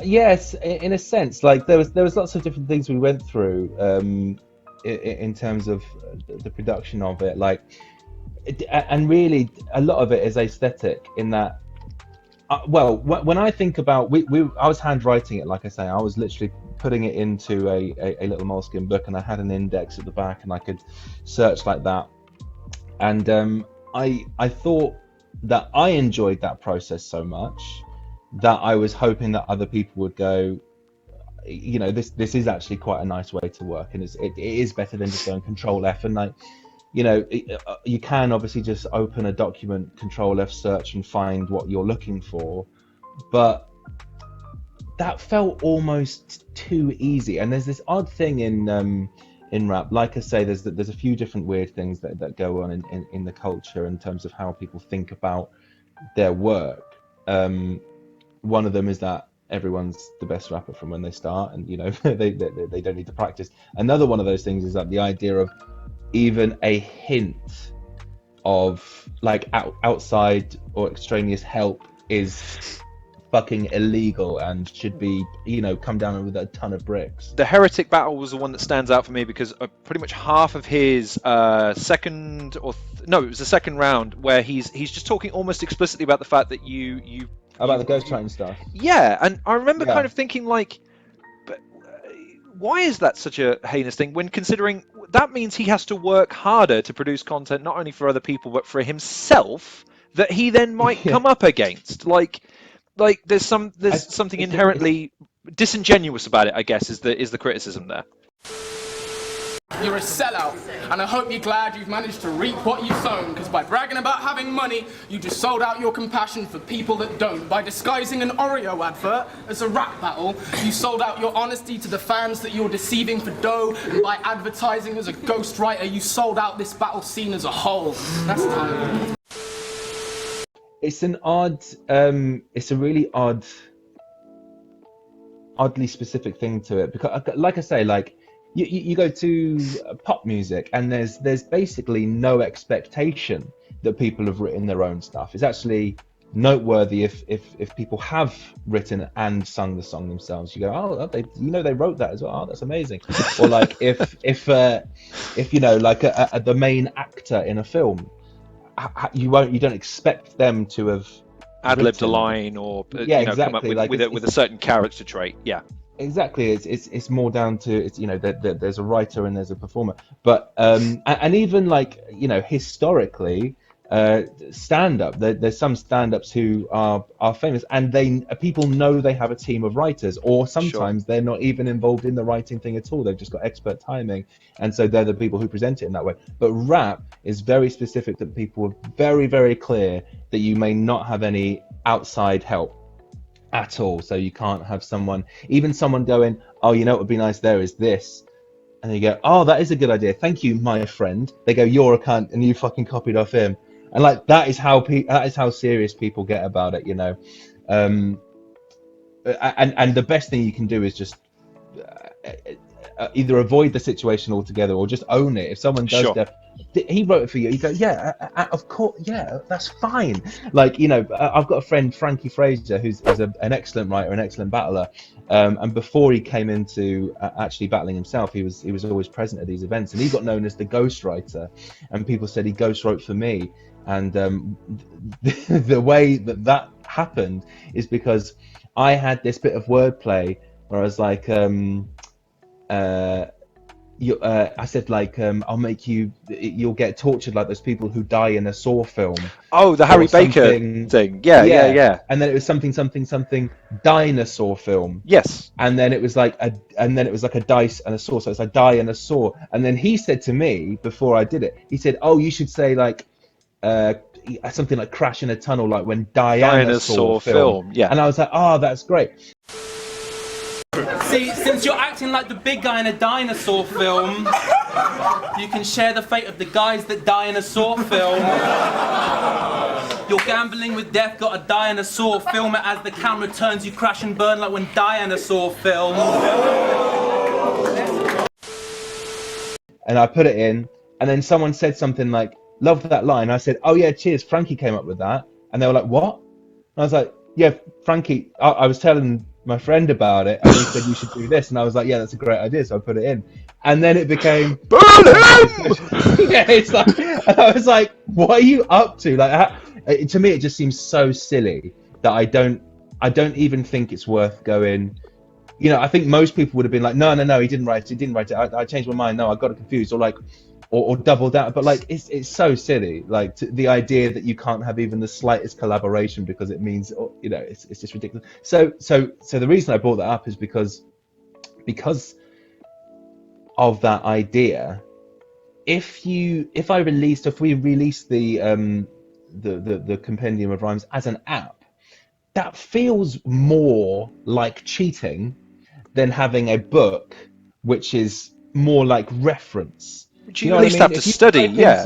Yes, in a sense. Like there was lots of different things we went through in terms of the production of it. Like, and really a lot of it is aesthetic in that. Well, when I think about I was handwriting it, like I say, I was literally putting it into a little moleskin book, and I had an index at the back, and I could search like that. And I thought that I enjoyed that process so much that I was hoping that other people would go, you know, this is actually quite a nice way to work, and it is better than just going Control F, and like, you know, you can obviously just open a document, Control F, search, and find what you're looking for, but that felt almost too easy. And there's this odd thing in rap. Like I say, there's a few different weird things that go on in the culture in terms of how people think about their work. One of them is that everyone's the best rapper from when they start, and you know they don't need to practice. Another one of those things is that the idea of even a hint of like outside or extraneous help is fucking illegal and should be, you know, come down with a ton of bricks. The Heretic battle was the one that stands out for me because pretty much half of his second round where he's just talking almost explicitly about the fact that you about the Ghost Triton stuff. Yeah, and I remember kind of thinking like, but why is that such a heinous thing when considering that means he has to work harder to produce content not only for other people but for himself that he then might come up against. Like there's something inherently disingenuous about it, I guess, is the criticism there. You're a sellout, and I hope you're glad you've managed to reap what you've sown, because by bragging about having money, you just sold out your compassion for people that don't. By disguising an Oreo advert as a rap battle, you sold out your honesty to the fans that you're deceiving for dough, and by advertising as a ghostwriter, you sold out this battle scene as a whole. That's time. It's an odd, it's a really oddly specific thing to it, because like I say, like, you go to pop music and there's basically no expectation that people have written their own stuff. It's actually noteworthy if people have written and sung the song themselves. You go, oh, they wrote that as well. Oh, that's amazing. Or like if you know, like the main actor in a film, you don't expect them to have ad-libbed a line or come up with a certain character trait. Yeah. Exactly, it's more down to there's a writer and there's a performer, but and even like, you know, historically, stand-up, there's some stand-ups who are famous and people know they have a team of writers, or sometimes they're not even involved in the writing thing at all. They've just got expert timing, and so they're the people who present it in that way. But rap is very specific, that people are very, very clear that you may not have any outside help at all. So you can't have someone going, oh, you know what would be nice there is this, and you go, oh, that is a good idea, thank you, my friend. They go, you're a cunt, and you fucking copied off him. And like that is how serious people get about it, you know. And the best thing you can do is just either avoid the situation altogether or just own it. If someone does Sure. go, he wrote it for you, you go, yeah, of course, yeah, that's fine. Like, you know, I've got a friend, Frankie Fraser, who's an excellent writer, an excellent battler, and before he came into actually battling himself, he was always present at these events, and he got known as the ghostwriter, and people said he ghostwrote for me. And the way that happened is because I had this bit of wordplay where I was like, I said like, you'll get tortured like those people who die in a Saw film. Oh, the Harry Baker thing. Yeah. And then it was something dinosaur film. Yes. And then it was like a dice and a saw. So it's a die and a saw. And then he said to me before I did it, he said, "Oh, you should say like something like crash in a tunnel, like when Diana saw film." Yeah. And I was like, "Oh, that's great." See, since you're acting like the big guy in a dinosaur film, you can share the fate of the guys that die in a Saw film. You're gambling with death, gotta die in a Saw, film it as the camera turns, you crash and burn like when Diana saw film. And I put it in, and then someone said something like, "Love that line." I said, "Oh yeah, cheers, Frankie came up with that." And they were like, "What?" And I was like, "Yeah, Frankie, I was telling my friend about it, and he said you should do this." And I was like, "Yeah, that's a great idea." So I put it in, and then it became Burn him! yeah, it's like, and I was like, "What are you up to?" Like, to me, it just seems so silly that I don't even think it's worth going. You know, I think most people would have been like, "No, he didn't write it. I changed my mind. No, I got it confused," or like, or doubled that. But like, it's so silly. Like the idea that you can't have even the slightest collaboration because it means, you know, it's just ridiculous. So the reason I brought that up is because of that idea. If we released the compendium of rhymes as an app, that feels more like cheating than having a book, which is more like reference. Which you at least have to study. Yeah.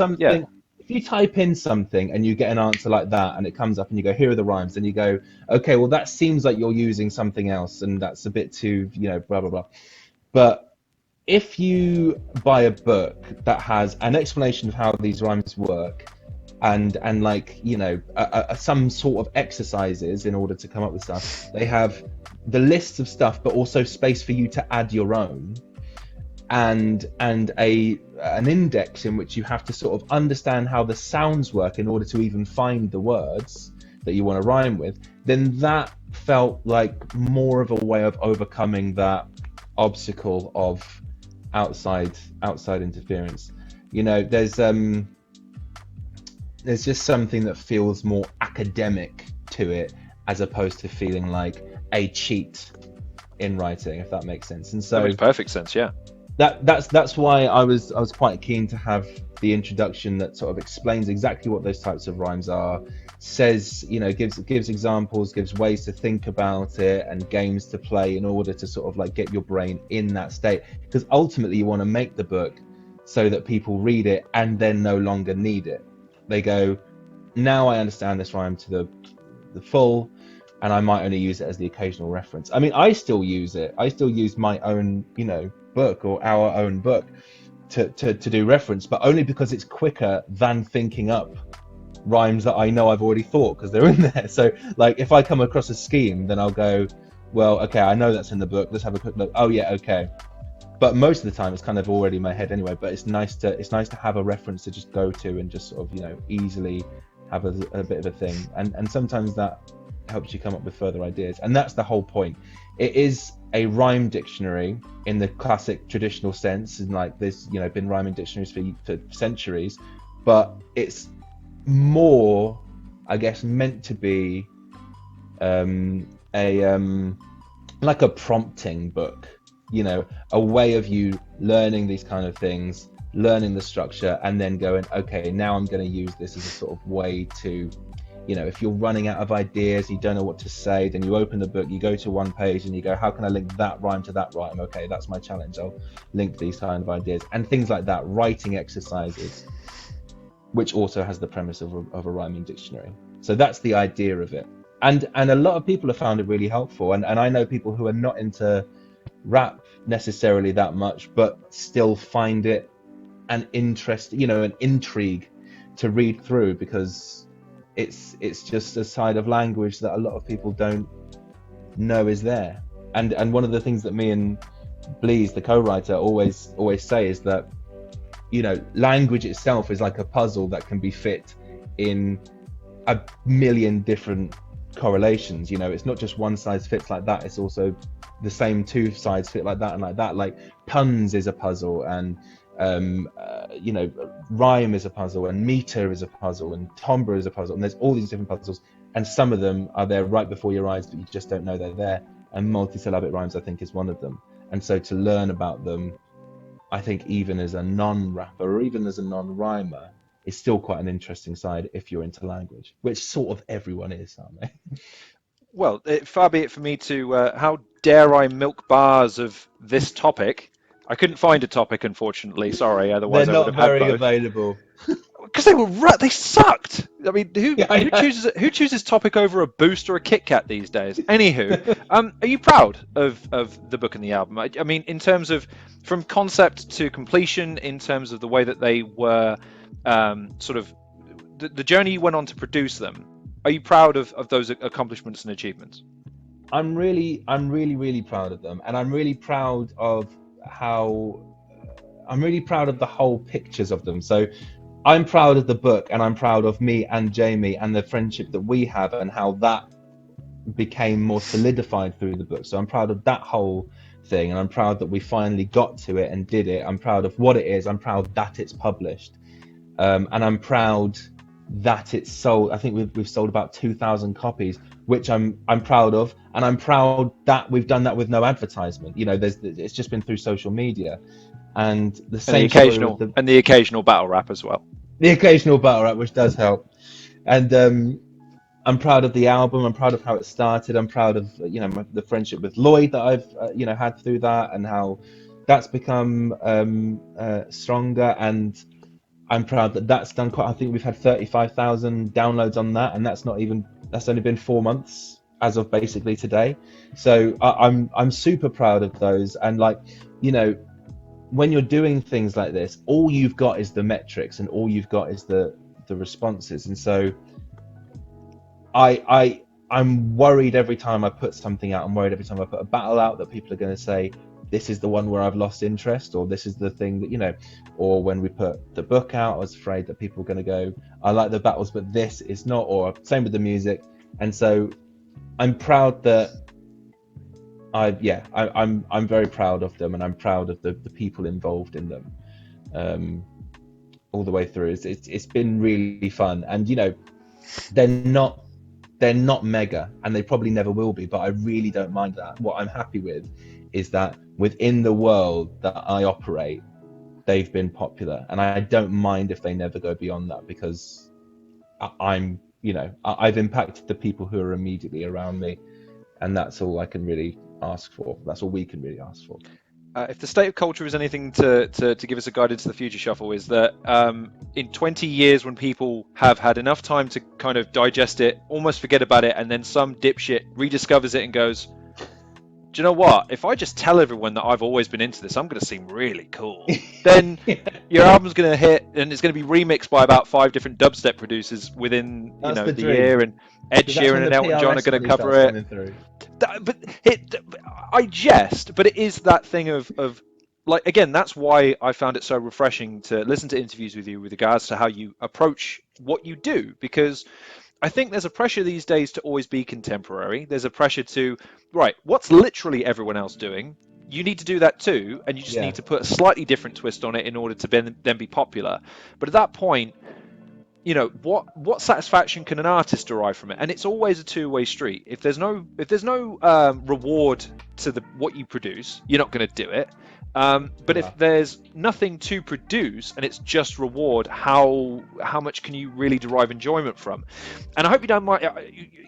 If you type in something and you get an answer like that, and it comes up and you go, "Here are the rhymes," and you go, "Okay, well that seems like you're using something else, and that's a bit too, you know, blah blah blah." But if you buy a book that has an explanation of how these rhymes work, and like, you know, some sort of exercises in order to come up with stuff, they have the lists of stuff, but also space for you to add your own, and an index in which you have to sort of understand how the sounds work in order to even find the words that you want to rhyme with, then that felt like more of a way of overcoming that obstacle of outside interference. You know, there's just something that feels more academic to it, as opposed to feeling like a cheat in writing, if that makes sense. And so that makes perfect sense. Yeah. That's why I was quite keen to have the introduction that sort of explains exactly what those types of rhymes are, says, you know, gives examples, gives ways to think about it, and games to play in order to sort of like get your brain in that state, because ultimately you want to make the book so that people read it and then no longer need it. They go, "Now I understand this rhyme to the full, and I might only use it as the occasional reference." I mean, I still use it. I still use my own, you know, book or our own book to do reference, but only because it's quicker than thinking up rhymes that I know I've already thought, because they're in there. So like, if I come across a scheme, then I'll go, "Well, okay, I know that's in the book. Let's have a quick look. Oh yeah, okay." But most of the time it's kind of already in my head anyway. But it's nice to have a reference to just go to and just sort of, you know, easily have a bit of a thing. And sometimes that helps you come up with further ideas. And that's the whole point. It is a rhyme dictionary in the classic traditional sense, and like there's, you know, been rhyming dictionaries for centuries, but it's more, I guess, meant to be like a prompting book, you know, a way of you learning these kind of things, learning the structure, and then going, "Okay, now I'm going to use this as a sort of way to," you know, if you're running out of ideas, you don't know what to say, then you open the book, you go to one page and you go, "How can I link that rhyme to that rhyme? Okay, that's my challenge. I'll link these kind of ideas," and things like that, writing exercises, which also has the premise of a rhyming dictionary. So that's the idea of it. and a lot of people have found it really helpful, and I know people who are not into rap necessarily that much, but still find it an interest, an intrigue to read through, because it's just a side of language that a lot of people don't know is there. And one of the things that me and Blease, the co-writer, always say is that language itself is like a puzzle that can be fit in a million different correlations. It's not just one size fits like that, it's also the same two sides fit like that and like that. Like puns is a puzzle, and rhyme is a puzzle, and meter is a puzzle, and timbre is a puzzle, and there's all these different puzzles, and some of them are there right before your eyes, but you just don't know they're there. And multisyllabic rhymes, I think, is one of them. And so to learn about them, I think, even as a non-rapper or even as a non-rhymer, is still quite an interesting side if you're into language, which sort of everyone is, aren't they? Well, far be it for me to, how dare I milk bars of this topic. I couldn't find a topic, unfortunately. Sorry, They're otherwise I would not have had very both. available. Because they sucked. I mean, who chooses topic over a Boost or a Kit Kat these days? Anywho, are you proud of the book and the album? I mean, in terms of from concept to completion, in terms of the way that they were sort of the journey you went on to produce them. Are you proud of those accomplishments and achievements? I'm really proud of them, and I'm really proud of the whole pictures of them. So I'm proud of the book, and I'm proud of me and Jamie and the friendship that we have, and how that became more solidified through the book. So I'm proud of that whole thing, and I'm proud that we finally got to it and did it. I'm proud of what it is. I'm proud that it's published, and I'm proud that it's sold. I think we've sold about 2,000 copies, which I'm proud of, and I'm proud that we've done that with no advertisement. It's just been through social media, and the occasional battle rap as well. The occasional battle rap, which does help, and I'm proud of the album. I'm proud of how it started. I'm proud of the friendship with Lloyd that I've had through that, and how that's become stronger. And I'm proud that that's done quite. I think we've had 35,000 downloads on that, and that's only been 4 months as of basically today. So I'm super proud of those. And when you're doing things like this, all you've got is the metrics, and all you've got is the responses. And so I'm worried every time I put something out. I'm worried every time I put a battle out that people are going to say, this is the one where I've lost interest, or this is the thing that, or when we put the book out, I was afraid that people were going to go, I like the battles, but this is not, or same with the music. And so I'm proud that I'm very proud of them, and I'm proud of the people involved in them all the way through. It's been really fun, and they're not mega, and they probably never will be, but I really don't mind that. What I'm happy with is that within the world that I operate, they've been popular, and I don't mind if they never go beyond that, because I've impacted the people who are immediately around me, and that's all I can really ask for. That's all we can really ask for. If the state of culture is anything to give us a guide into the future, Shuffle, is that in 20 years, when people have had enough time to kind of digest it, almost forget about it, and then some dipshit rediscovers it and goes, do you know what? If I just tell everyone that I've always been into this, I'm going to seem really cool. Then your album's going to hit, and it's going to be remixed by about 5 different dubstep producers within the year, and Ed Sheeran and Elton John are going to cover it. I jest, but it is that thing of like, again, that's why I found it so refreshing to listen to interviews with you with regards to how you approach what you do, because I think there's a pressure these days to always be contemporary. There's a pressure to, right, what's literally everyone else doing? You need to do that too, and you just need to put a slightly different twist on it in order to then be popular. But at that point, what satisfaction can an artist derive from it? And it's always a two-way street. If there's no reward to what you produce, you're not going to do it. But if there's nothing to produce and it's just reward, how much can you really derive enjoyment from? And I hope you don't mind.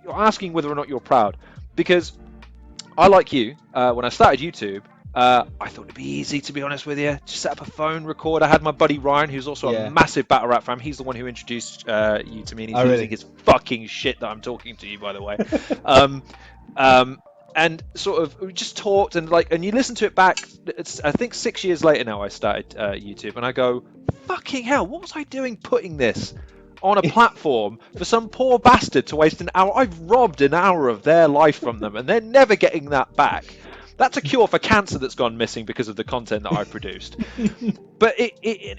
You're asking whether or not you're proud, because I, like you, when I started YouTube, I thought it'd be easy, to be honest with you. Just set up a phone, record. I had my buddy Ryan, who's also a Yeah. massive battle rap fan. He's the one who introduced you to me, and he's Oh, really? losing his fucking shit that I'm talking to you, by the way. And sort of we just talked, and you listen to it back. It's, I think 6 years later now I started YouTube, and I go, fucking hell, what was I doing putting this on a platform for some poor bastard to waste an hour? I've robbed an hour of their life from them, and they're never getting that back. That's a cure for cancer that's gone missing because of the content that I produced. But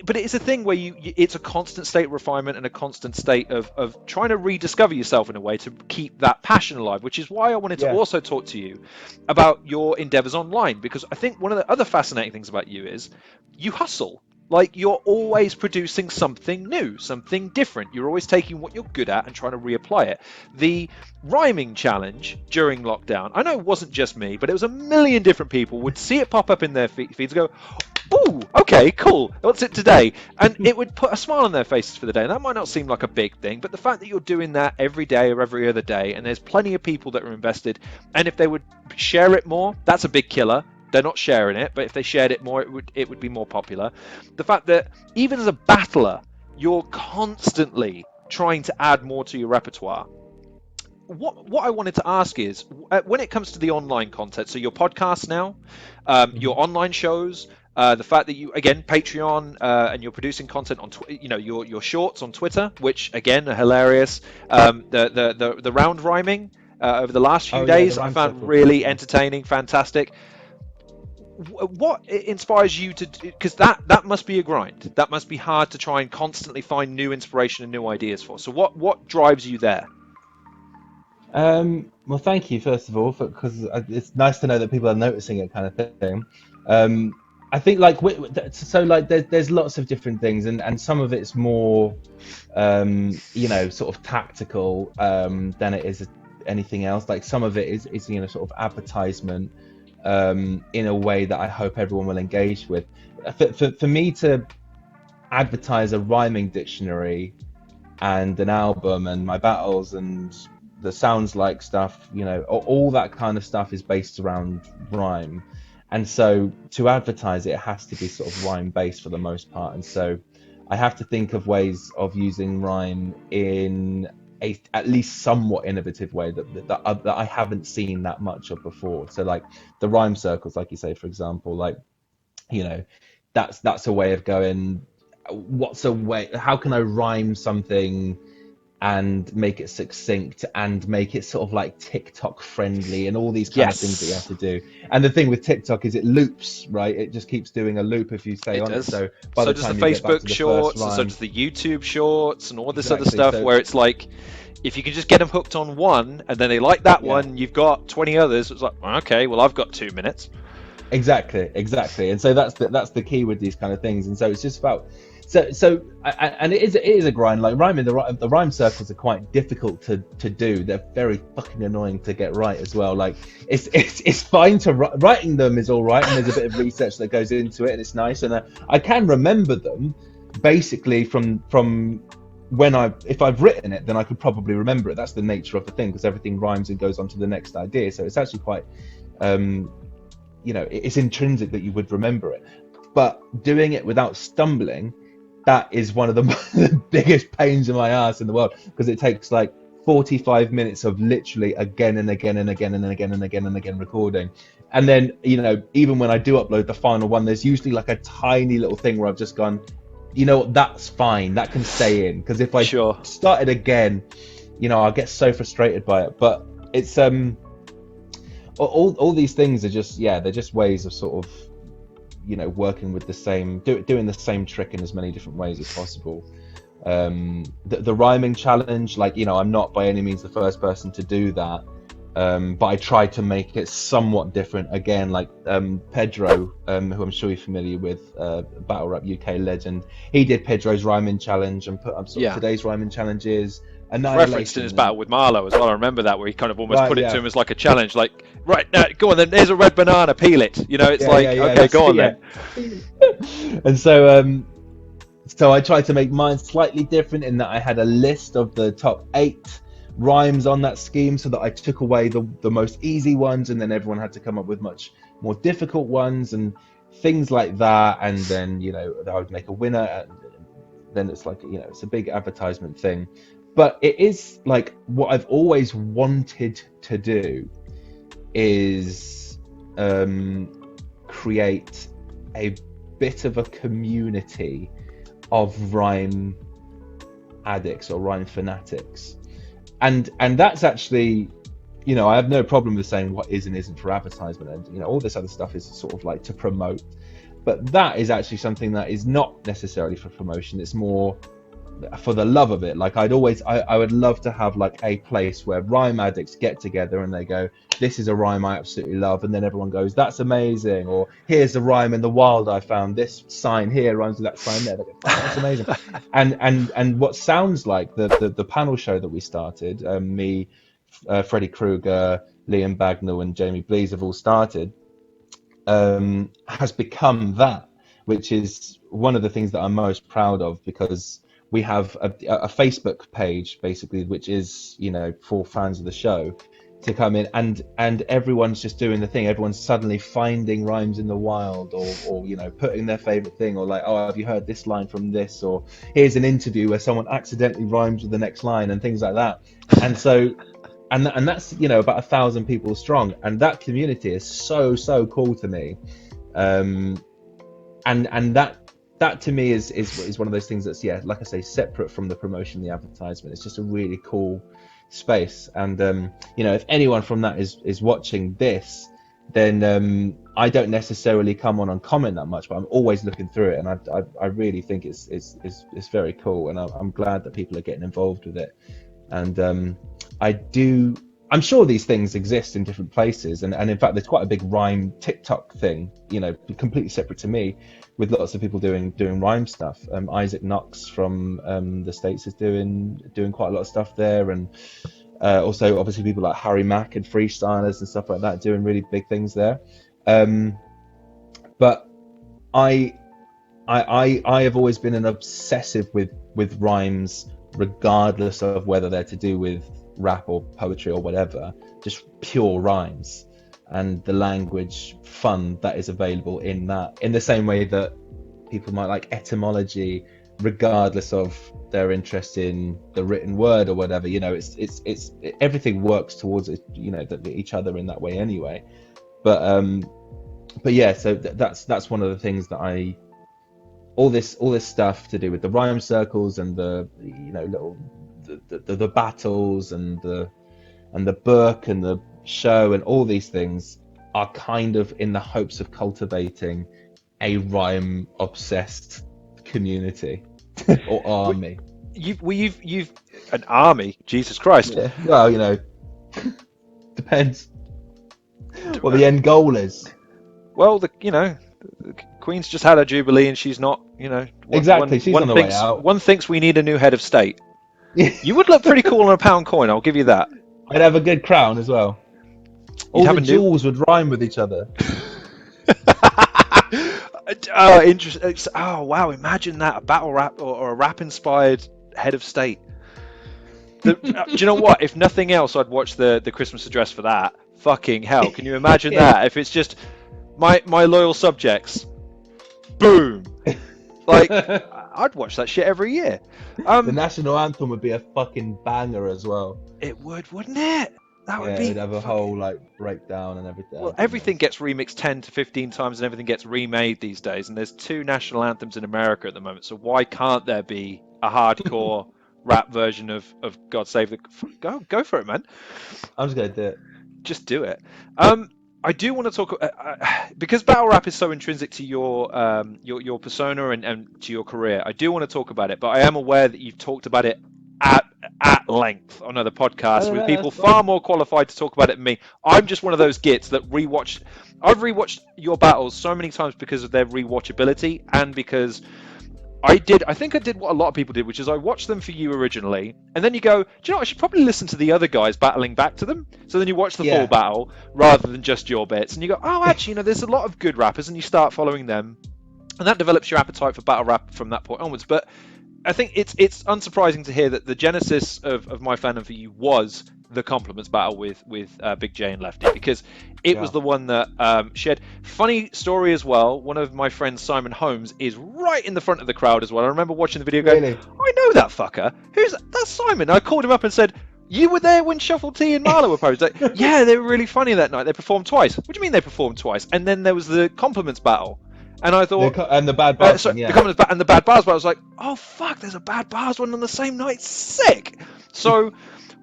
but it is a thing where it's a constant state of refinement and a constant state of trying to rediscover yourself in a way to keep that passion alive, which is why I wanted to also talk to you about your endeavors online, because I think one of the other fascinating things about you is you hustle. Like, you're always producing something new, something different. You're always taking what you're good at and trying to reapply it. The rhyming challenge during lockdown, I know it wasn't just me, but it was a million different people would see it pop up in their feeds and go, ooh, okay, cool, what's it today? And it would put a smile on their faces for the day. And that might not seem like a big thing, but the fact that you're doing that every day or every other day, and there's plenty of people that are invested, and if they would share it more, that's a big killer. They're not sharing it, but if they shared it more, it would be more popular. The fact that even as a battler, you're constantly trying to add more to your repertoire. What I wanted to ask is, when it comes to the online content, so your podcasts now, your online shows, the fact that you, again, Patreon, and you're producing content on your shorts on Twitter, which again are hilarious. The round rhyming over the last few days I found really entertaining, fantastic. What inspires you to, because that must be a grind, that must be hard to try and constantly find new inspiration and new ideas for. So what drives you there? Well, thank you first of all, because it's nice to know that people are noticing it, kind of thing. I think there's lots of different things, and some of it's more sort of tactical than it is anything else. Like, some of it is sort of advertisement in a way that I hope everyone will engage with. For me to advertise a rhyming dictionary and an album and my battles and the sounds like stuff, all that kind of stuff is based around rhyme. And so to advertise it, it has to be sort of rhyme based for the most part. And so I have to think of ways of using rhyme in a at least somewhat innovative way that I haven't seen that much of before. So like the rhyme circles, like you say, for example, like, that's a way of going, how can I rhyme something and make it succinct and make it sort of like TikTok friendly and all these kind of things that you have to do. And the thing with TikTok is it loops, right? It just keeps doing a loop if you stay on it. So does the Facebook shorts, and so does the YouTube shorts, and all this other stuff, where it's like, if you can just get them hooked on one and then they like that one, you've got 20 others. It's like, okay, well, I've got 2 minutes. Exactly. And so that's the key with these kind of things. And so it's just about, and it is a grind. Like rhyming, the rhyme circles are quite difficult to do. They're very fucking annoying to get right as well. Like it's fine to writing them is all right, and there's a bit of research that goes into it, and it's nice. And I can remember them basically from when if I've written it, then I could probably remember it. That's the nature of the thing, because everything rhymes and goes on to the next idea. So it's actually quite, it's intrinsic that you would remember it. But doing it without stumbling, that is one of the biggest pains in my ass in the world, because it takes like 45 minutes of literally again and again and again and again and again and again recording. And then, even when I do upload the final one, there's usually like a tiny little thing where I've just gone, that's fine, that can stay in, because if I started again, I'll get so frustrated by it. But it's all these things are just, they're just ways of sort of, working with the same, doing the same trick in as many different ways as possible. The rhyming challenge, like, I'm not by any means the first person to do that, but I try to make it somewhat different. Again, like Pedro, who I'm sure you're familiar with, Battle Rap UK legend, he did Pedro's rhyming challenge and put up today's rhyming challenges. Referenced in his battle with Marlowe as well. I remember that, where he kind of almost put it to him as like a challenge, like, right, now go on then, there's a red banana, peel it. It's okay, go on then. And so I tried to make mine slightly different in that I had a list of the top 8 rhymes on that scheme, so that I took away the most easy ones, and then everyone had to come up with much more difficult ones and things like that. And then, you know, I would make a winner, and then it's like, you know, it's a big advertisement thing. But it is like what I've always wanted to do is create a bit of a community of rhyme addicts or rhyme fanatics, and that's actually, you know, I have no problem with saying what is and isn't for advertisement, and, you know, all this other stuff is sort of like to promote, but that is actually something that is not necessarily for promotion. It's more for the love of it. Like I would love to have like a place where rhyme addicts get together and they go, this is a rhyme I absolutely love, and then everyone goes, that's amazing, or here's a rhyme in the wild I found, this sign here rhymes with that sign there. They go, that's amazing. and what sounds like the panel show that we started, me, Freddie Krueger, Liam Bagnall and Jamie Blees have all started, has become that, which is one of the things that I'm most proud of, because we have a Facebook page basically, which is, you know, for fans of the show to come in, and everyone's just doing the thing. Everyone's suddenly finding rhymes in the wild, or you know, putting their favorite thing, or like, oh, have you heard this line from this, or here's an interview where someone accidentally rhymes with the next line, and things like that. And so and that's, you know, about 1,000 people strong, and that community is so cool to me. And that to me is one of those things that's, yeah, like I say, separate from the promotion, the advertisement. It's just a really cool space. And you know, if anyone from that is watching this, then I don't necessarily come on and comment that much, but I'm always looking through it, and I really think it's very cool, and I'm glad that people are getting involved with it. And I'm sure these things exist in different places, and in fact there's quite a big rhyme TikTok thing, you know, completely separate to me, with lots of people doing rhyme stuff. Isaac Knox from the States is doing quite a lot of stuff there, and also obviously people like Harry Mack and freestylers and stuff like that doing really big things there. But I have always been an obsessive with rhymes, regardless of whether they're to do with rap or poetry or whatever, just pure rhymes, and the language fun that is available in that, in the same way that people might like etymology, regardless of their interest in the written word or whatever. You know, it's everything works towards it, you know, each other in that way anyway. But yeah, so that's one of the things that all this stuff to do with the rhyme circles and the, you know, little the battles and the book and the show and all these things are kind of in the hopes of cultivating a rhyme obsessed community or army. You've an army, Jesus Christ. Yeah. Well, you know, depends what the end goal is. Well, the Queen's just had her jubilee, and she's not, you know, exactly. She's on the way out. One thinks we need a new head of state. You would look pretty cool on a pound coin, I'll give you that. I'd have a good crown as well. All the jewels would rhyme with each other. Oh, interesting. Oh, wow, imagine that, a battle rap or a rap inspired head of state. Do you know what? If nothing else, I'd watch the Christmas address for that. Fucking hell, can you imagine that? If it's just my loyal subjects, boom. Like, I'd watch that shit every year. The national anthem would be a fucking banger as well. It would, wouldn't it? That would be. It'd have a whole like breakdown and everything. Well, everything gets remixed 10 to 15 times, and everything gets remade these days. And there's 2 national anthems in America at the moment. So why can't there be a hardcore rap version of God Save the? Go for it, man. I'm just gonna do it. Just do it. I do want to talk because battle rap is so intrinsic to your persona and to your career. I do want to talk about it, but I am aware that you've talked about it at length on other podcasts with people far more qualified to talk about it than me. I'm just one of those gits that I've rewatched your battles so many times because of their rewatchability, and because I think I did what a lot of people did, which is I watched them for you originally, and then you go, do you know what, I should probably listen to the other guys battling back to them. So then you watch the full battle rather than just your bits, and you go, oh, actually, you know, there's a lot of good rappers, and you start following them, and that develops your appetite for battle rap from that point onwards. But I think it's unsurprising to hear that the genesis of my fandom for you was the compliments battle with Big J and Lefty, because it was the one that shared. Funny story as well. One of my friends, Simon Holmes, is right in the front of the crowd as well. I remember watching the video going, Really? I know that fucker. That's Simon. I called him up and said, you were there when Shuffle T and Marlowe were posed. Like, yeah, they were really funny that night. They performed twice. What do you mean they performed twice? And then there was the compliments battle. And I thought, And the bad bars, the compliments and the bad bars battle. I was like, oh fuck, there's a bad bars one on the same night. Sick. So,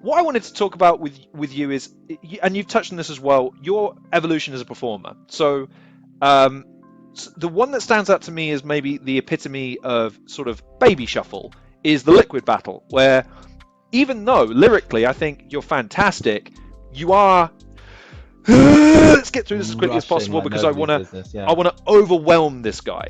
what I wanted to talk about with you is, and you've touched on this as well, your evolution as a performer. So, the one that stands out to me as maybe the epitome of sort of baby shuffle is the liquid battle, where even though lyrically I think you're fantastic, you are. Let's get through this as quickly as possible because I want to overwhelm this guy.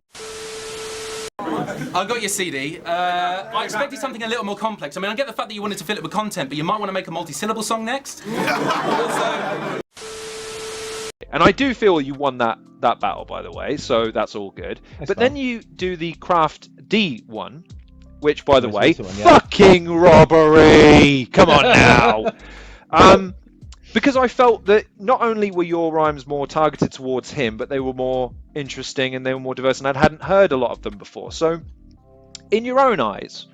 I got your CD. I expected something a little more complex. I mean, I get the fact that you wanted to fill it with content, but you might want to make a multi-syllable song next. And I do feel you won that battle, by the way, so that's all good. But then you do the Craft D one, which, by the way, fucking robbery! Come on now! Because I felt that not only were your rhymes more targeted towards him, but they were more interesting and they were more diverse, and I hadn't heard a lot of them before. So, in your own eyes,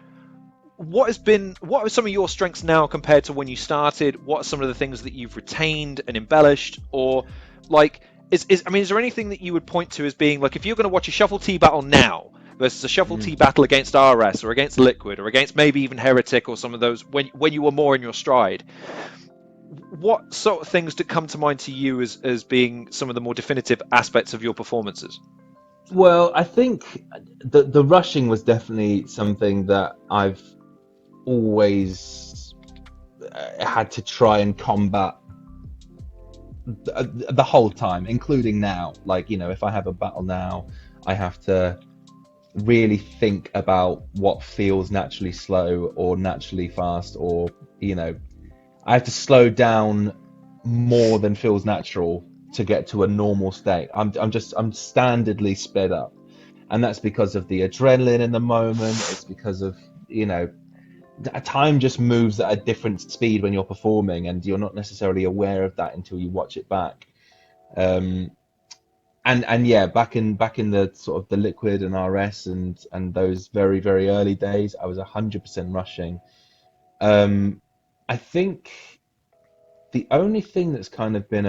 what are some of your strengths now compared to when you started? What are some of the things that you've retained and embellished? Or, like, is there anything that you would point to as being, like, if you're going to watch a Shuffle T battle now versus a Shuffle T battle against RS or against Liquid or against maybe even Heretic or some of those when you were more in your stride, what sort of things that come to mind to you as being some of the more definitive aspects of your performances? Well, I think the rushing was definitely something that I've always had to try and combat the whole time, including now. Like, you know, if I have a battle now, I have to really think about what feels naturally slow or naturally fast, or, you know, I have to slow down more than feels natural to get to a normal state. I'm standardly sped up, and that's because of the adrenaline in the moment. It's because of, you know, time just moves at a different speed when you're performing, and you're not necessarily aware of that until you watch it back. And yeah, back in the sort of the Liquid and RS and those very, very early days, I was 100% rushing. I think the only thing that's kind of been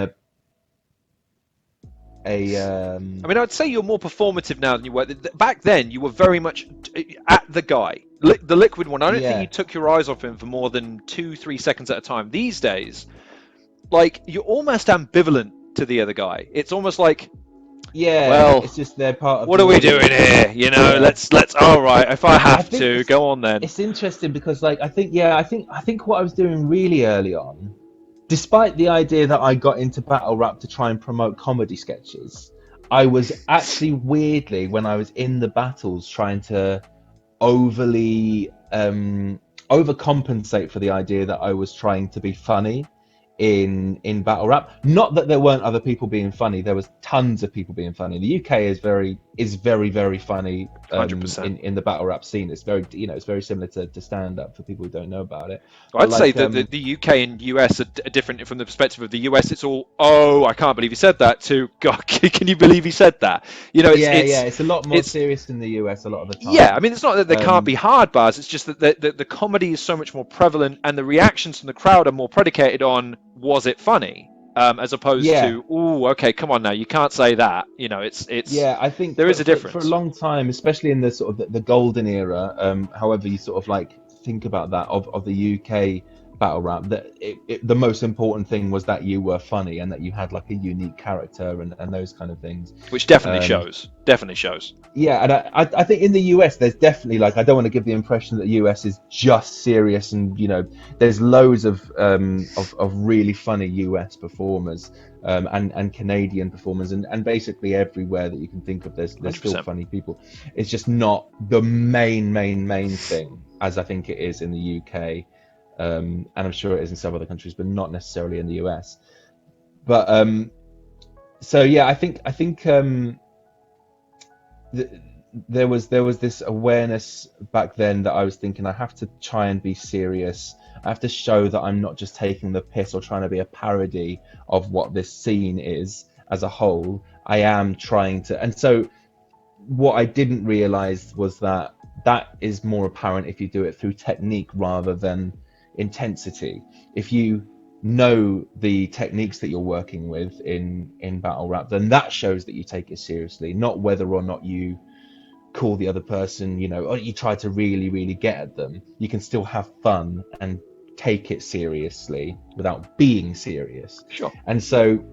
I mean, I'd say you're more performative now than you were. Back then, you were very much at the guy. The Liquid one, I don't think you took your eyes off him for more than 2-3 seconds at a time. These days, like, you're almost ambivalent to the other guy. It's almost like, well, it's just they're part of. What are we doing here? You know, let's. All right, if I have to, go on then. It's interesting because, like, I think what I was doing really early on, despite the idea that I got into battle rap to try and promote comedy sketches, I was actually weirdly, when I was in the battles, trying to overly overcompensate for the idea that I was trying to be funny in battle rap. Not that there weren't other people being funny. There was tons of people being funny. The UK is very very funny 100%. In the battle rap scene. It's very, you know, it's very similar to stand up for people who don't know about it. I'd say that the UK and US are different from the perspective of the US. It's all, oh, I can't believe he said that, to, God, can you believe he said that? You know, it's a lot more serious in the US a lot of the time. Yeah, I mean, it's not that there can't be hard bars. It's just that the comedy is so much more prevalent, and the reactions from the crowd are more predicated on, was it funny? As opposed to, oh, okay, come on now, you can't say that. You know, it's. Yeah, I think there is a difference. For a long time, especially in the sort of the golden era, however you sort of like think about that of the UK battle rap, that the most important thing was that you were funny and that you had like a unique character and those kind of things. Which definitely shows. Definitely shows. Yeah, and I think in the US there's definitely, like, I don't want to give the impression that the US is just serious, and, you know, there's loads of really funny US performers and Canadian performers and basically everywhere that you can think of there's 100%. Still funny people. It's just not the main thing as I think it is in the UK. And I'm sure it is in some other countries, but not necessarily in the US. But so yeah, I think there was this awareness back then that I was thinking, I have to try and be serious. I have to show that I'm not just taking the piss or trying to be a parody of what this scene is as a whole. I am trying to, and so what I didn't realize was that that is more apparent if you do it through technique rather than intensity. If you know the techniques that you're working with in battle rap, then that shows that you take it seriously, not whether or not you call the other person, you know, or you try to really get at them. You can still have fun and take it seriously without being serious. Sure. And so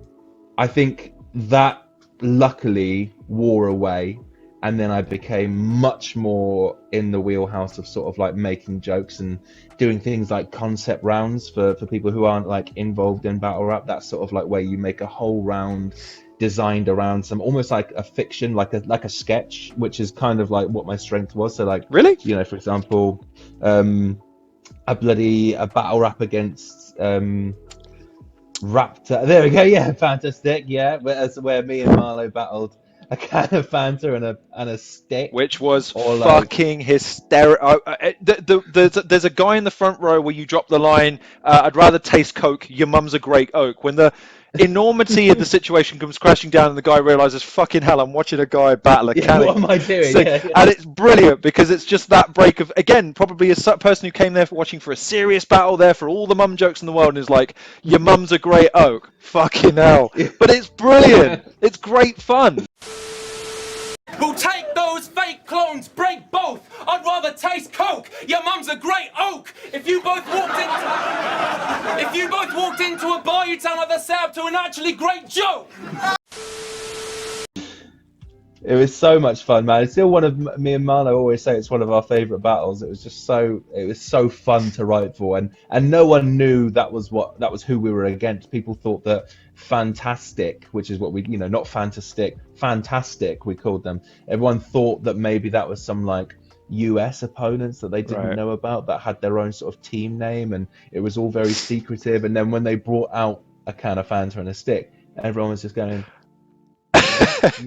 I think that luckily wore away, and then I became much more in the wheelhouse of sort of like making jokes and doing things like concept rounds for people who aren't like involved in battle rap. That's sort of like where you make a whole round designed around some almost like a fiction, like a sketch, which is kind of like what my strength was. So like, Really? you know, for example, a battle rap against Raptor. There we go. Yeah, fantastic. Yeah, where me and Marlo battled a can of Fanta and a stick, Which was or like, fucking hysterical. There's a guy in the front row where you drop the line, I'd rather taste Coke, your mum's a great oak. When the enormity of the situation comes crashing down and the guy realizes, fucking hell, I'm watching a guy battle a can. What am I doing? Yeah. And it's brilliant because it's just that break of, again, probably a person who came there for watching for a serious battle, there for all the mum jokes in the world, and is like, your mum's a great oak. Fucking hell. But it's brilliant. It's great fun. We'll take those fake clones, break both. I'd rather taste Coke. Your mum's a great oak. If you both walked into a bar, you'd sound like the setup to an actually great joke. It was so much fun, man. It's still one of me and Marlo always say it's one of our favorite battles. It was so fun to write for, and no one knew that was who we were against. People thought that Fantastic, which is what we, you know, not Fantastic, Fantastic we called them. Everyone thought that maybe that was some like US opponents that they didn't know about that had their own sort of team name, and it was all very secretive. And then when they brought out a can of Fanta and a stick, everyone was just going. But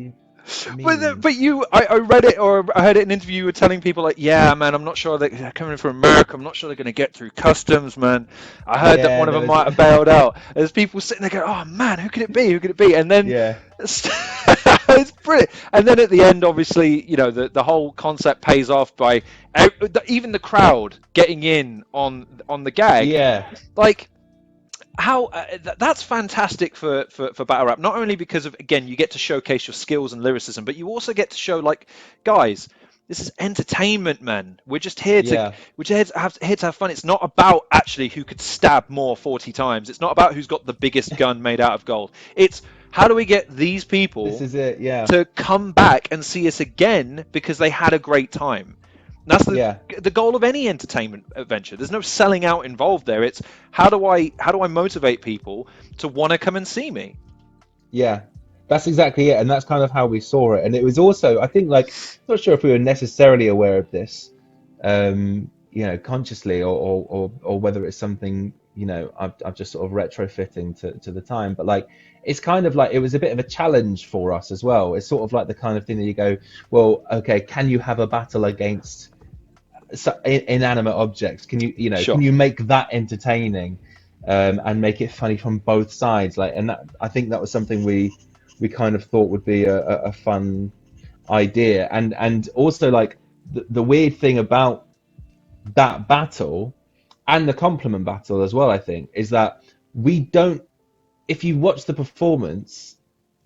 I read it, or I heard it in an interview. You were telling people like, yeah, man, I'm not sure they're coming from America. I'm not sure they're going to get through customs, man. I heard that one of them might have bailed out. There's people sitting there going, oh man, who could it be? Who could it be? And then it's brilliant. And then at the end, obviously, you know, the whole concept pays off by even the crowd getting in on the gag. Yeah. Like, how that's fantastic for battle rap, not only because of, again, you get to showcase your skills and lyricism, but you also get to show, like, guys, this is entertainment, man. We're just here to have fun. It's not about actually who could stab more 40 times. It's not about who's got the biggest gun made out of gold. It's how do we get these people to come back and see us again because they had a great time. That's the goal of any entertainment adventure. There's no selling out involved there. It's how do I motivate people to want to come and see me? Yeah, that's exactly it, and that's kind of how we saw it. And it was also, I think, like, I'm not sure if we were necessarily aware of this, you know, consciously, or whether it's something, you know, I've just sort of retrofitting to the time. But like, it's kind of like, it was a bit of a challenge for us as well. It's sort of like the kind of thing that you go, well, okay, can you have a battle against inanimate objects? Can you know, can you make that entertaining and make it funny from both sides? Like, and that, I think that was something we kind of thought would be a fun idea. And also, like, the weird thing about that battle and the compliment battle as well, I think, is that we don't, if you watch the performance,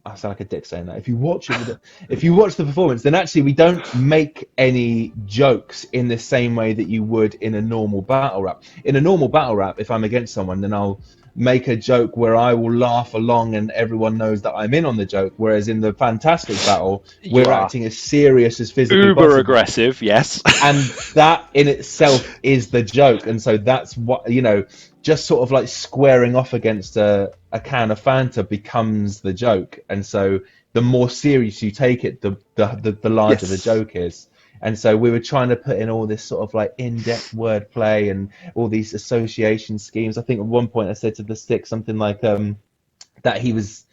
I sound like a dick saying that. If you watch the performance, then actually we don't make any jokes in the same way that you would in a normal battle rap. In a normal battle rap, if I'm against someone, then I'll make a joke where I will laugh along and everyone knows that I'm in on the joke. Whereas in the Fantastic battle, we're acting as serious as physically possible. Aggressive, yes. And that in itself is the joke. And so that's what, you know, just sort of like squaring off against a can of Fanta becomes the joke. And so the more serious you take it, the larger the joke is. And so we were trying to put in all this sort of like in-depth wordplay and all these association schemes. I think at one point I said to the stick something like that he was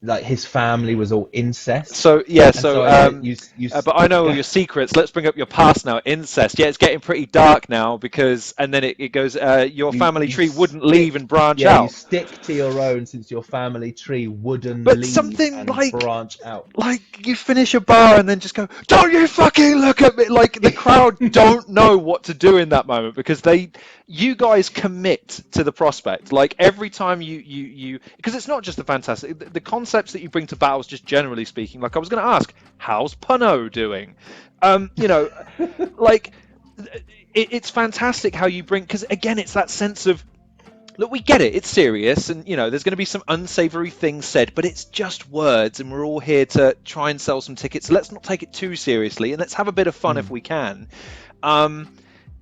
like his family was all incest. So yeah, And so you but I know all your secrets. Let's bring up your past now. Incest. Yeah, it's getting pretty dark now because, and then it goes. Your family tree wouldn't leave and branch you out. stick to your own since your family tree wouldn't But leave something and branch out. like you finish a bar and then just go, don't you fucking look at me. Like the crowd don't know what to do in that moment because you guys commit to the prospect. Like every time you because it's not just the fantastic, the concepts that you bring to battles, just generally speaking. Like I was going to ask, how's Punno doing? You know, like it's fantastic how you bring, because again, it's that sense of, look, we get it. It's serious, and there's going to be some unsavory things said, but it's just words, and we're all here to try and sell some tickets. So let's not take it too seriously, and let's have a bit of fun if we can.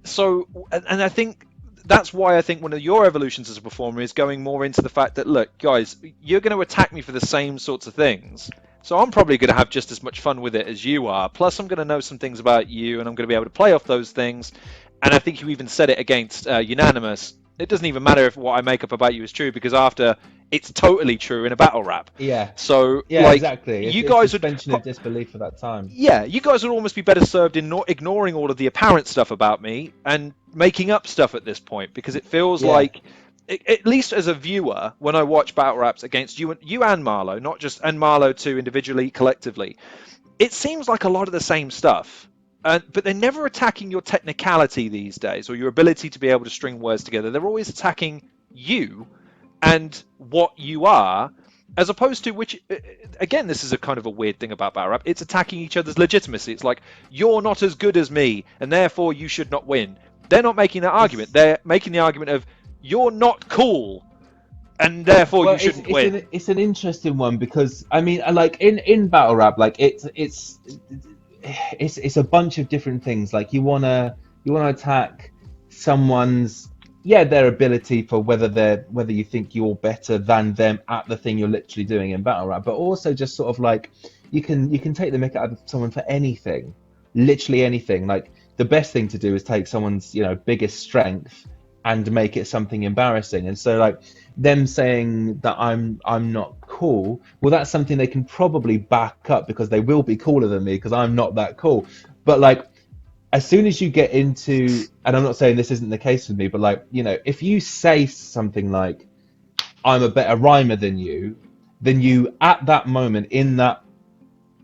So, and I think that's why I think one of your evolutions as a performer is going more into the fact that, look, guys, you're going to attack me for the same sorts of things. So I'm probably going to have just as much fun with it as you are. Plus, I'm going to know some things about you, and I'm going to be able to play off those things. And I think you even said it against Unanimous. It doesn't even matter if what I make up about you is true, because after it's totally true in a battle rap. Yeah. So Yeah, like, exactly. you It's guys suspension would of disbelief at that time. yeah, you guys would almost be better served in not ignoring all of the apparent stuff about me and making up stuff at this point, because it feels like, at least as a viewer, when I watch battle raps against you and Marlowe, not just and Marlowe too, individually, collectively, it seems like a lot of the same stuff. But they're never attacking your technicality these days, or your ability to be able to string words together. They're always attacking you and what you are, as opposed to, which, again, this is a kind of a weird thing about battle rap, it's attacking each other's legitimacy. It's like, you're not as good as me, and therefore you should not win. They're not making that argument. They're making the argument of, you're not cool, and therefore you shouldn't win. It's an interesting one, because I mean, like in battle rap, like it's a bunch of different things. Like you wanna attack someone's their ability for whether you think you're better than them at the thing you're literally doing in battle rap, but also just sort of like you can take the mick out of someone for anything, literally anything. Like the best thing to do is take someone's biggest strength and make it something embarrassing. And so like them saying that I'm not cool, well, that's something they can probably back up, because they will be cooler than me, because I'm not that cool. But like, as soon as you get into, and I'm not saying this isn't the case with me, but like, if you say something like, I'm a better rhymer than you, then you, at that moment, in that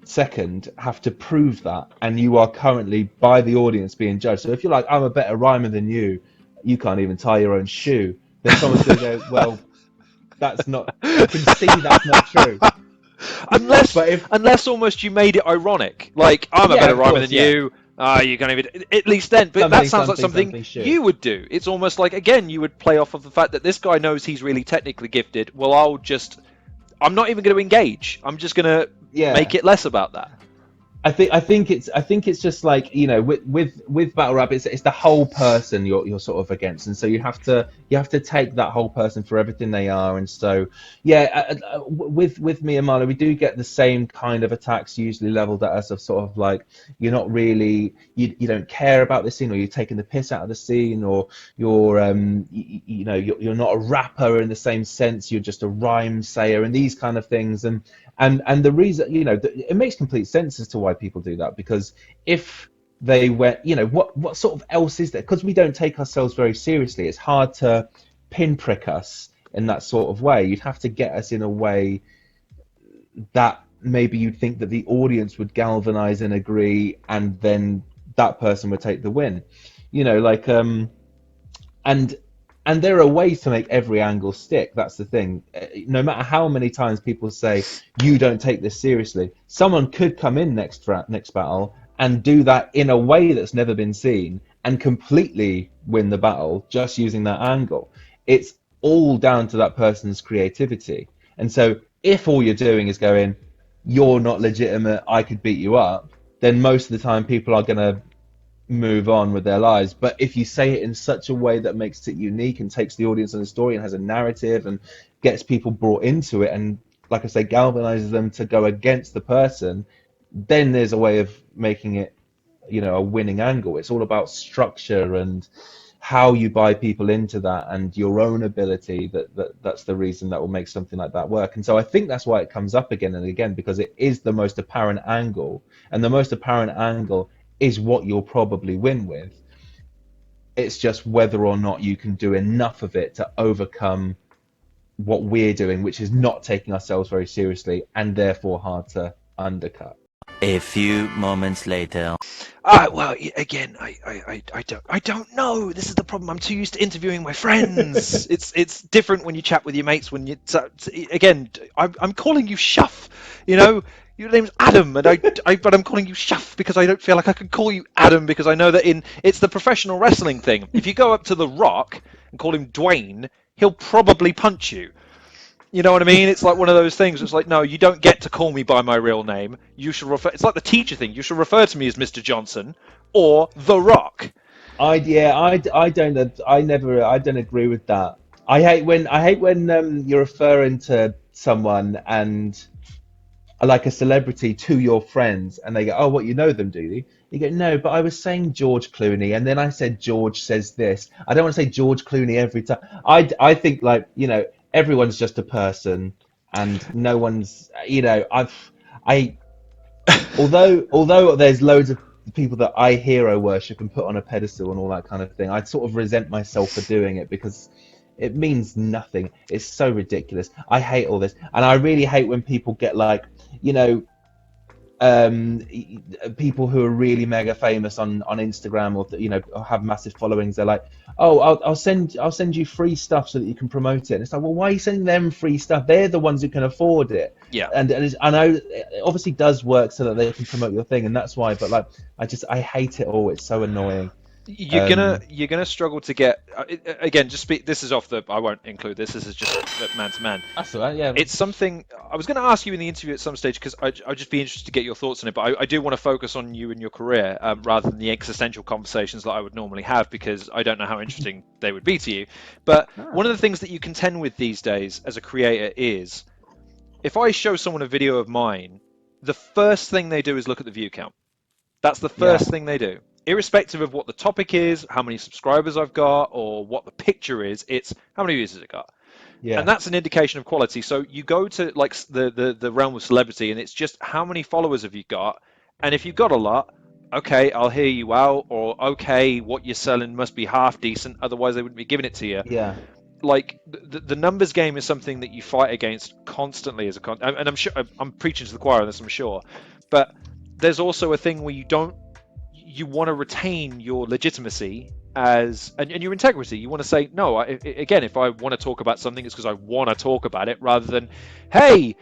second, have to prove that, and you are currently, by the audience, being judged. So if you're like, I'm a better rhymer than you can't even tie your own shoe, then someone's going to go, well, that's not, I can see that's not true. Unless almost you made it ironic, like, I'm a better rhymer than you. You can't even, at least then, but that sounds like something you would do. It's almost like, again, you would play off of the fact that this guy knows he's really technically gifted. Well, I'm not even going to engage. I'm just going to make it less about that. I think it's just like, with battle rap, it's the whole person you're sort of against, and so you have to take that whole person for everything they are. And so with me and Marlo, we do get the same kind of attacks usually leveled at us, of sort of like, you're not really, you don't care about the scene, or you're taking the piss out of the scene, or you're not a rapper in the same sense, you're just a rhyme sayer, and these kind of things. And the reason, it makes complete sense as to why people do that, because if they went, what sort of else is there? Because we don't take ourselves very seriously, it's hard to pinprick us in that sort of way. You'd have to get us in a way that maybe you'd think that the audience would galvanize and agree, and then that person would take the win. And there are ways to make every angle stick. That's the thing. No matter how many times people say, you don't take this seriously, someone could come in next battle and do that in a way that's never been seen and completely win the battle just using that angle. It's all down to that person's creativity. And so if all you're doing is going, you're not legitimate, I could beat you up, then most of the time people are going to move on with their lives. But if you say it in such a way that makes it unique and takes the audience on the story and has a narrative and gets people brought into it, and like I say, galvanizes them to go against the person, then there's a way of making it, a winning angle. It's all about structure and how you buy people into that and your own ability, that's the reason that will make something like that work. And so I think that's why it comes up again and again, because it is the most apparent angle, and the most apparent angle is what you'll probably win with. It's just whether or not you can do enough of it to overcome what we're doing, which is not taking ourselves very seriously and therefore hard to undercut. A few moments later. Well, again, I don't know. This is the problem. I'm too used to interviewing my friends. It's different when you chat with your mates. When you again, I'm calling you Shuff. You know, your name's Adam, and but I'm calling you Shuff because I don't feel like I can call you Adam, because I know that it's the professional wrestling thing. If you go up to The Rock and call him Dwayne, he'll probably punch you. You know what I mean? It's like one of those things. It's like, no, you don't get to call me by my real name. You should refer. It's like the teacher thing. You should refer to me as Mr. Johnson or The Rock. I don't agree with that. I hate when you're referring to someone and like a celebrity to your friends, and they go, "Oh, what, you know them, do you?" You go, "No, but I was saying George Clooney, and then I said George says this." I don't want to say George Clooney every time. I think, like, you know, everyone's just a person, and no one's, you know, although there's loads of people that I hero worship and put on a pedestal and all that kind of thing, I sort of resent myself for doing it because it means nothing. It's so ridiculous. I hate all this, and I really hate when people get like, you know, people who are really mega famous on Instagram, or, you know, have massive followings. They're like, "Oh, I'll send you free stuff so that you can promote it." And it's like, well, why are you sending them free stuff? They're the ones who can afford it. Yeah. And I know it obviously does work so that they can promote your thing, and that's why. But like, I hate it all. It's so annoying. You're gonna struggle to get again. Just speak. This is off the. I won't include this. This is just man to man. That's all right. Yeah. It's something I was going to ask you in the interview at some stage, because I'd just be interested to get your thoughts on it. But I do want to focus on you and your career rather than the existential conversations that I would normally have, because I don't know how interesting they would be to you. But one of the things that you contend with these days as a creator is, if I show someone a video of mine, the first thing they do is look at the view count. That's the first thing they do. Irrespective of what the topic is, how many subscribers I've got, or what the picture is, it's how many views has it got. Yeah. And that's an indication of quality. So you go to like the realm of celebrity, and it's just how many followers have you got. And if you've got a lot, okay, I'll hear you out, or okay, what you're selling must be half decent, otherwise they wouldn't be giving it to you. Yeah. Like the numbers game is something that you fight against constantly as a and I'm sure I'm preaching to the choir on this, I'm sure, but there's also a thing where you want to retain your legitimacy and your integrity. You want to say, no, again, if I want to talk about something, it's because I want to talk about it, rather than, hey,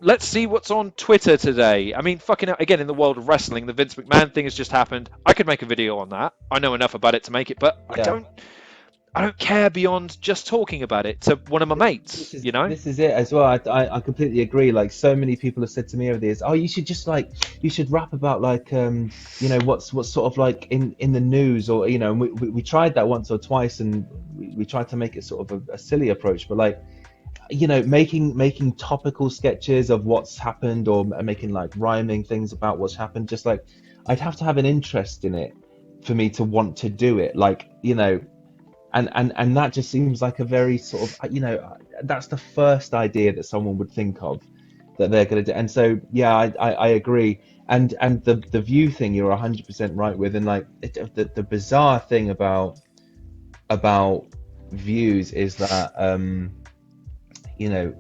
let's see what's on Twitter today. I mean, fucking again, in the world of wrestling, the Vince McMahon thing has just happened. I could make a video on that. I know enough about it to make it, but I don't care beyond just talking about it to one of my mates, you know? This is it as well. I completely agree. Like, so many people have said to me over the years, "Oh, you should just you should rap about like, you know, what's sort of like in the news," or, you know, and we tried that once or twice, and we tried to make it sort of a silly approach, but like, you know, making topical sketches of what's happened, or making like rhyming things about what's happened. Just like, I'd have to have an interest in it for me to want to do it. Like, you know. And that just seems like a very sort of, you know, that's the first idea that someone would think of that they're going to do. And so, yeah, I agree. And the view thing, you're 100% right with. And like the bizarre thing about views is that, you know,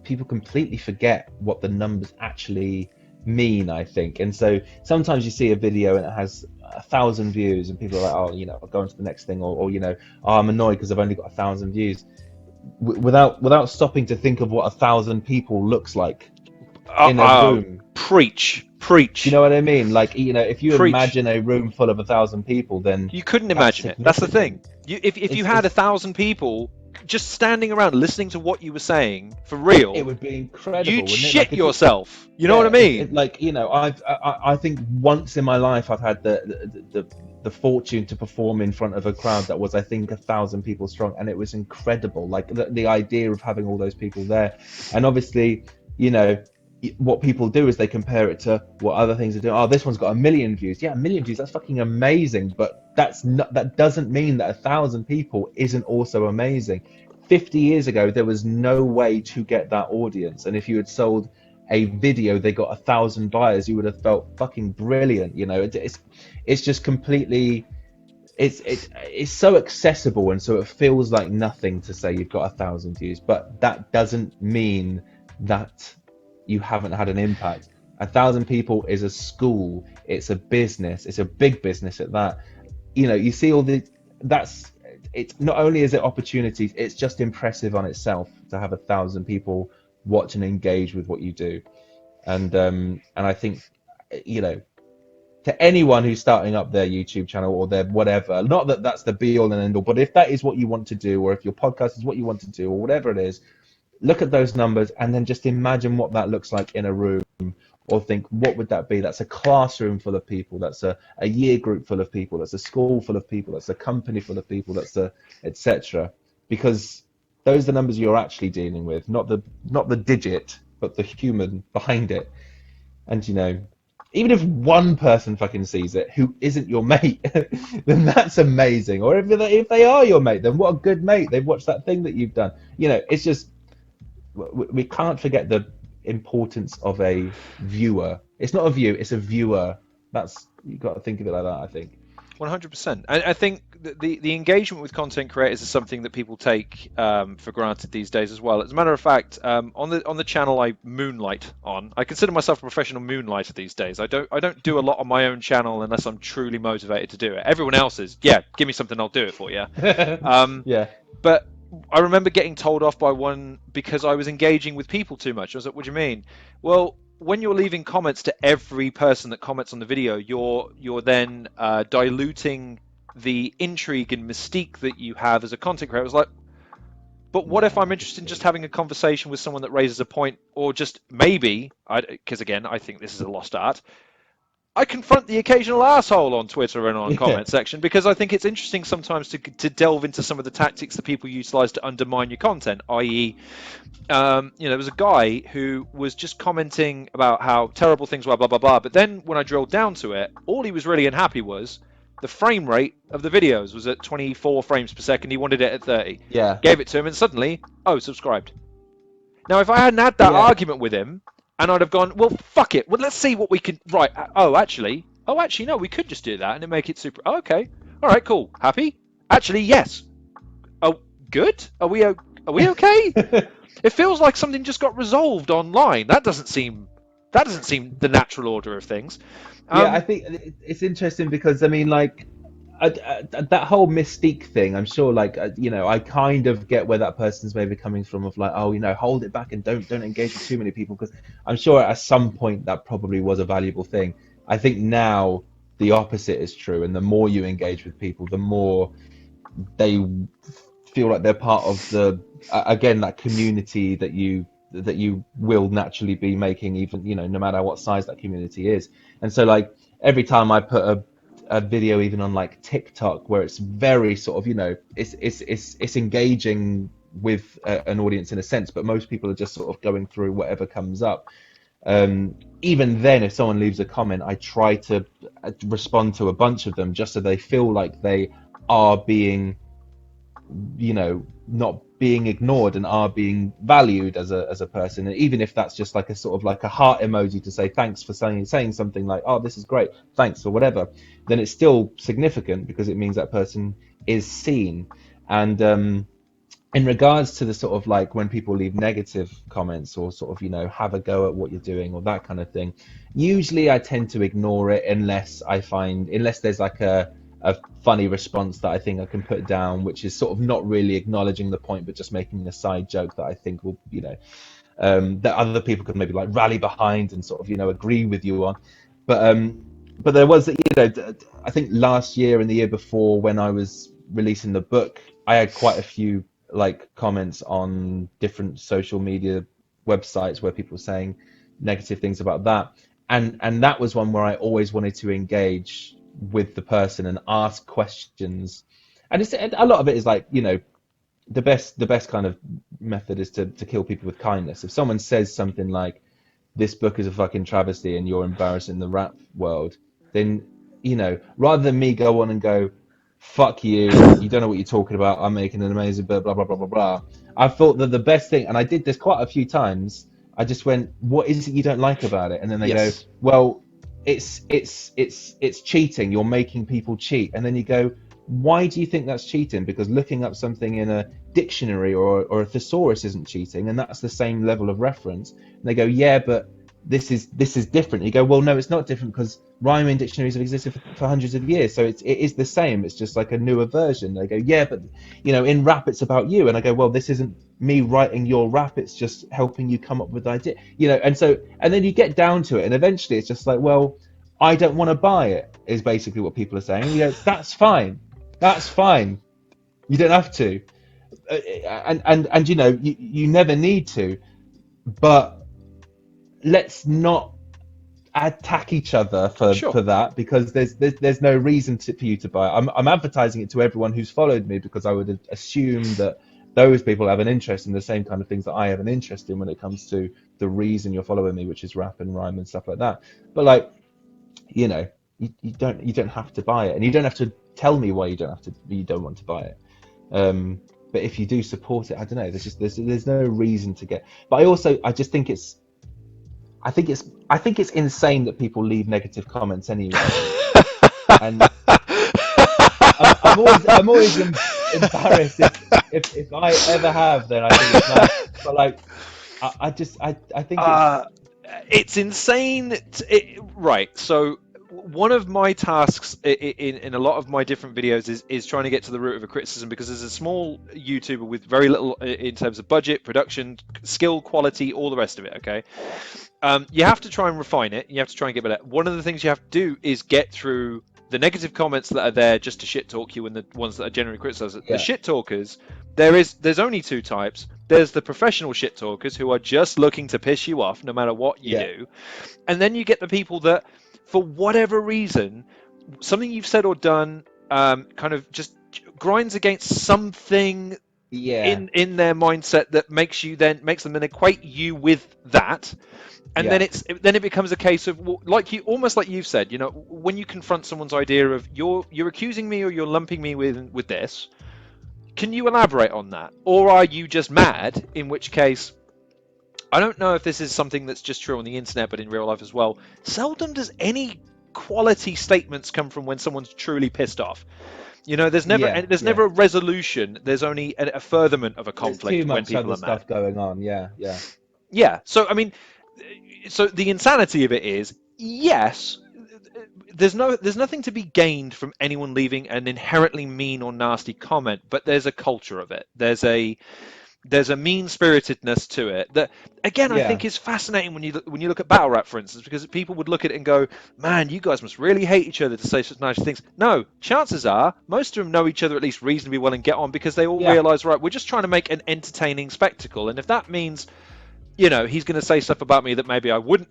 people completely forget what the numbers actually mean, I think. And so sometimes you see a video and it has 1,000 views, and people are like, "Oh, you know, I'll go on to the next thing," or you know, "Oh, I'm annoyed because I've only got 1,000 views," without stopping to think of what 1,000 people looks like in a room. Preach. You know what I mean? Like, you know, if you imagine a room full of 1,000 people, then you couldn't imagine it. That's the thing. If you had 1,000 people just standing around listening to what you were saying for real, it would be incredible. You'd shit yourself. You know what I mean? Like, you know, I think once in my life I've had the fortune to perform in front of a crowd that was, I think, 1,000 people strong, and it was incredible. Like the idea of having all those people there, and obviously, you know, what people do is they compare it to what other things are doing. Oh, this one's got 1 million views. Yeah, 1 million views. That's fucking amazing. But that doesn't mean that 1,000 people isn't also amazing. 50 years ago, there was no way to get that audience. And if you had sold a video, they got 1,000 buyers, you would have felt fucking brilliant. You know, it's just completely. It's so accessible, and so it feels like nothing to say you've got 1,000 views. But that doesn't mean that you haven't had an impact. 1,000 people is a school, it's a business, it's a big business at that. You know, you see all the, it's not only is it opportunities, it's just impressive on itself to have 1,000 people watch and engage with what you do. And I think, you know, to anyone who's starting up their YouTube channel or their whatever, not that that's the be all and end all, but if that is what you want to do, or if your podcast is what you want to do, or whatever it is, look at those numbers and then just imagine what that looks like in a room, or think, what would that be? That's a classroom full of people, that's a year group full of people, that's a school full of people, that's a company full of people, that's a etc. Because those are the numbers you're actually dealing with, not the digit, but the human behind it. And you know, even if one person fucking sees it who isn't your mate, then that's amazing. Or if they are your mate, then what a good mate. They've watched that thing that you've done. You know, it's just, we can't forget the importance of a viewer. It's not a view, it's a viewer. That's, you've got to think of it like that, I think. 100%. I think the engagement with content creators is something that people take for granted these days as well. As a matter of fact, on the channel I moonlight on, I consider myself a professional moonlighter these days. I don't do a lot on my own channel unless I'm truly motivated to do it. Everyone else is, yeah, give me something, I'll do it for you. Yeah. But I remember getting told off by one because I was engaging with people too much. I was like, what do you mean? Well, when you're leaving comments to every person that comments on the video, you're then diluting the intrigue and mystique that you have as a content creator. I was like, but what if I'm interested in just having a conversation with someone that raises a point, or just maybe, because again, I think this is a lost art, I confront the occasional asshole on Twitter and on comment section, because I think it's interesting sometimes to delve into some of the tactics that people utilize to undermine your content, i.e., there was a guy who was just commenting about how terrible things were, blah, blah, blah. But then when I drilled down to it, all he was really unhappy was the frame rate of the videos was at 24 frames per second. He wanted it at 30. Yeah. Gave it to him, and suddenly, subscribed. Now, if I hadn't had that argument with him, and I'd have gone, well, fuck it. Well, let's see what we can... Right. Actually, no, we could just do that and make it super... Oh, okay. All right, cool. Happy? Actually, yes. Oh, good? Are we okay? It feels like something just got resolved online. That doesn't seem the natural order of things. Yeah, I think it's interesting because, I mean, like, that whole mystique thing, I'm sure, like, I kind of get where that person's maybe coming from, of like, hold it back and don't engage with too many people, because I'm sure at some point that probably was a valuable thing. I think now the opposite is true, and the more you engage with people, the more they feel like they're part of the, again, that community that you will naturally be making, even, no matter what size that community is. And so, like, every time I put a video, even on like TikTok, where it's very sort of, it's engaging with an audience in a sense, but most people are just sort of going through whatever comes up. Even then, if someone leaves a comment, I try to respond to a bunch of them, just so they feel like they are being, not being ignored and are being valued as a person. And even if that's just like a sort of like a heart emoji to say thanks for saying something like, oh, this is great, thanks, or whatever, then it's still significant, because it means that person is seen. And in regards to the sort of like when people leave negative comments, or sort of, have a go at what you're doing, or that kind of thing, usually I tend to ignore it unless there's like a funny response that I think I can put down, which is sort of not really acknowledging the point, but just making a side joke that I think will, that other people could maybe like rally behind and sort of, agree with you on. But there was, I think last year and the year before, when I was releasing the book, I had quite a few like comments on different social media websites where people were saying negative things about that. And that was one where I always wanted to engage with the person and ask questions. And a lot of it is like, the best kind of method is to kill people with kindness. If someone says something like, this book is a fucking travesty and you're embarrassing the rap world, then, you know, rather than me go on and go, fuck you, you don't know what you're talking about, I'm making an amazing blah blah blah blah blah blah, I thought that the best thing, and I did this quite a few times, I just went, what is it you don't like about it? And then they go, well, it's cheating, you're making people cheat. And then you go, why do you think that's cheating? Because looking up something in a dictionary or a thesaurus isn't cheating, and that's the same level of reference. And they go, yeah, but this is different. You go, well, no, it's not different, because rhyming dictionaries have existed for hundreds of years, so it is the same, it's just like a newer version. They go, yeah, but you know, in rap it's about you. And I go, well, this isn't me writing your rap, it's just helping you come up with idea, you know. And then you get down to it, and eventually it's just like, well, I don't want to buy it, is basically what people are saying. And you go, that's fine, you don't have to, and you know, you never need to, but let's not attack each other for that, because there's no reason for you to buy it. I'm advertising it to everyone who's followed me, because I would assume that those people have an interest in the same kind of things that I have an interest in when it comes to the reason you're following me, which is rap and rhyme and stuff like that. But like, you know, you don't have to buy it, and you don't have to tell me why you don't want to buy it. But if you do support it, I don't know, there's no reason to get. But I just think I think it's insane that people leave negative comments anyway. And I'm always embarrassed if I ever have, then I think it's nice. But like, I think it's insane. Right. So one of my tasks in a lot of my different videos is trying to get to the root of a criticism, because as a small YouTuber with very little in terms of budget, production, skill, quality, all the rest of it, okay, you have to try and refine it. You have to try and get better. One of the things you have to do is get through the negative comments that are there just to shit talk you, and the ones that are generally criticized. The shit talkers, there's only two types. There's the professional shit talkers who are just looking to piss you off no matter what you do, and then you get the people that, for whatever reason, something you've said or done kind of just grinds against something in their mindset that makes them then equate you with that. And then it becomes a case of, almost like you've said, you know, when you confront someone's idea of you're accusing me or you're lumping me with this, can you elaborate on that? Or are you just mad? In which case, I don't know if this is something that's just true on the internet, but in real life as well. Seldom does any quality statements come from when someone's truly pissed off. You know, there's never never a resolution. There's only a furtherment of a conflict. There's too when much people other are stuff mad. going on. Yeah. So I mean, so the insanity of it is, yes, there's nothing to be gained from anyone leaving an inherently mean or nasty comment, but there's a culture of it. There's a mean-spiritedness to it that, again, I think is fascinating when you look at battle rap, for instance, because people would look at it and go, man, you guys must really hate each other to say such nice things. No, chances are most of them know each other at least reasonably well and get on, because they all realize, right, we're just trying to make an entertaining spectacle, and if that means, you know, he's going to say stuff about me that maybe I wouldn't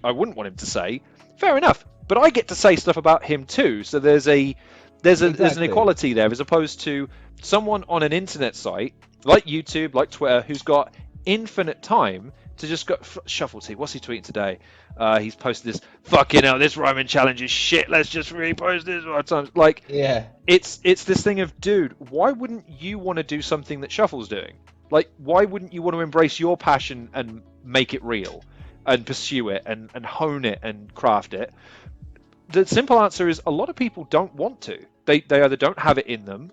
want him to say, fair enough. But I get to say stuff about him too, so there's an equality there, as opposed to someone on an internet site like YouTube, like Twitter, who's got infinite time to just go, Shuffle T, what's he tweeting today? He's posted this, fucking hell, this rhyming challenge is shit, let's just repost this one times. Like, it's this thing of, dude, why wouldn't you want to do something that Shuffle's doing? Like, why wouldn't you want to embrace your passion and make it real and pursue it and hone it and craft it? The simple answer is, a lot of people don't want to. They either don't have it in them,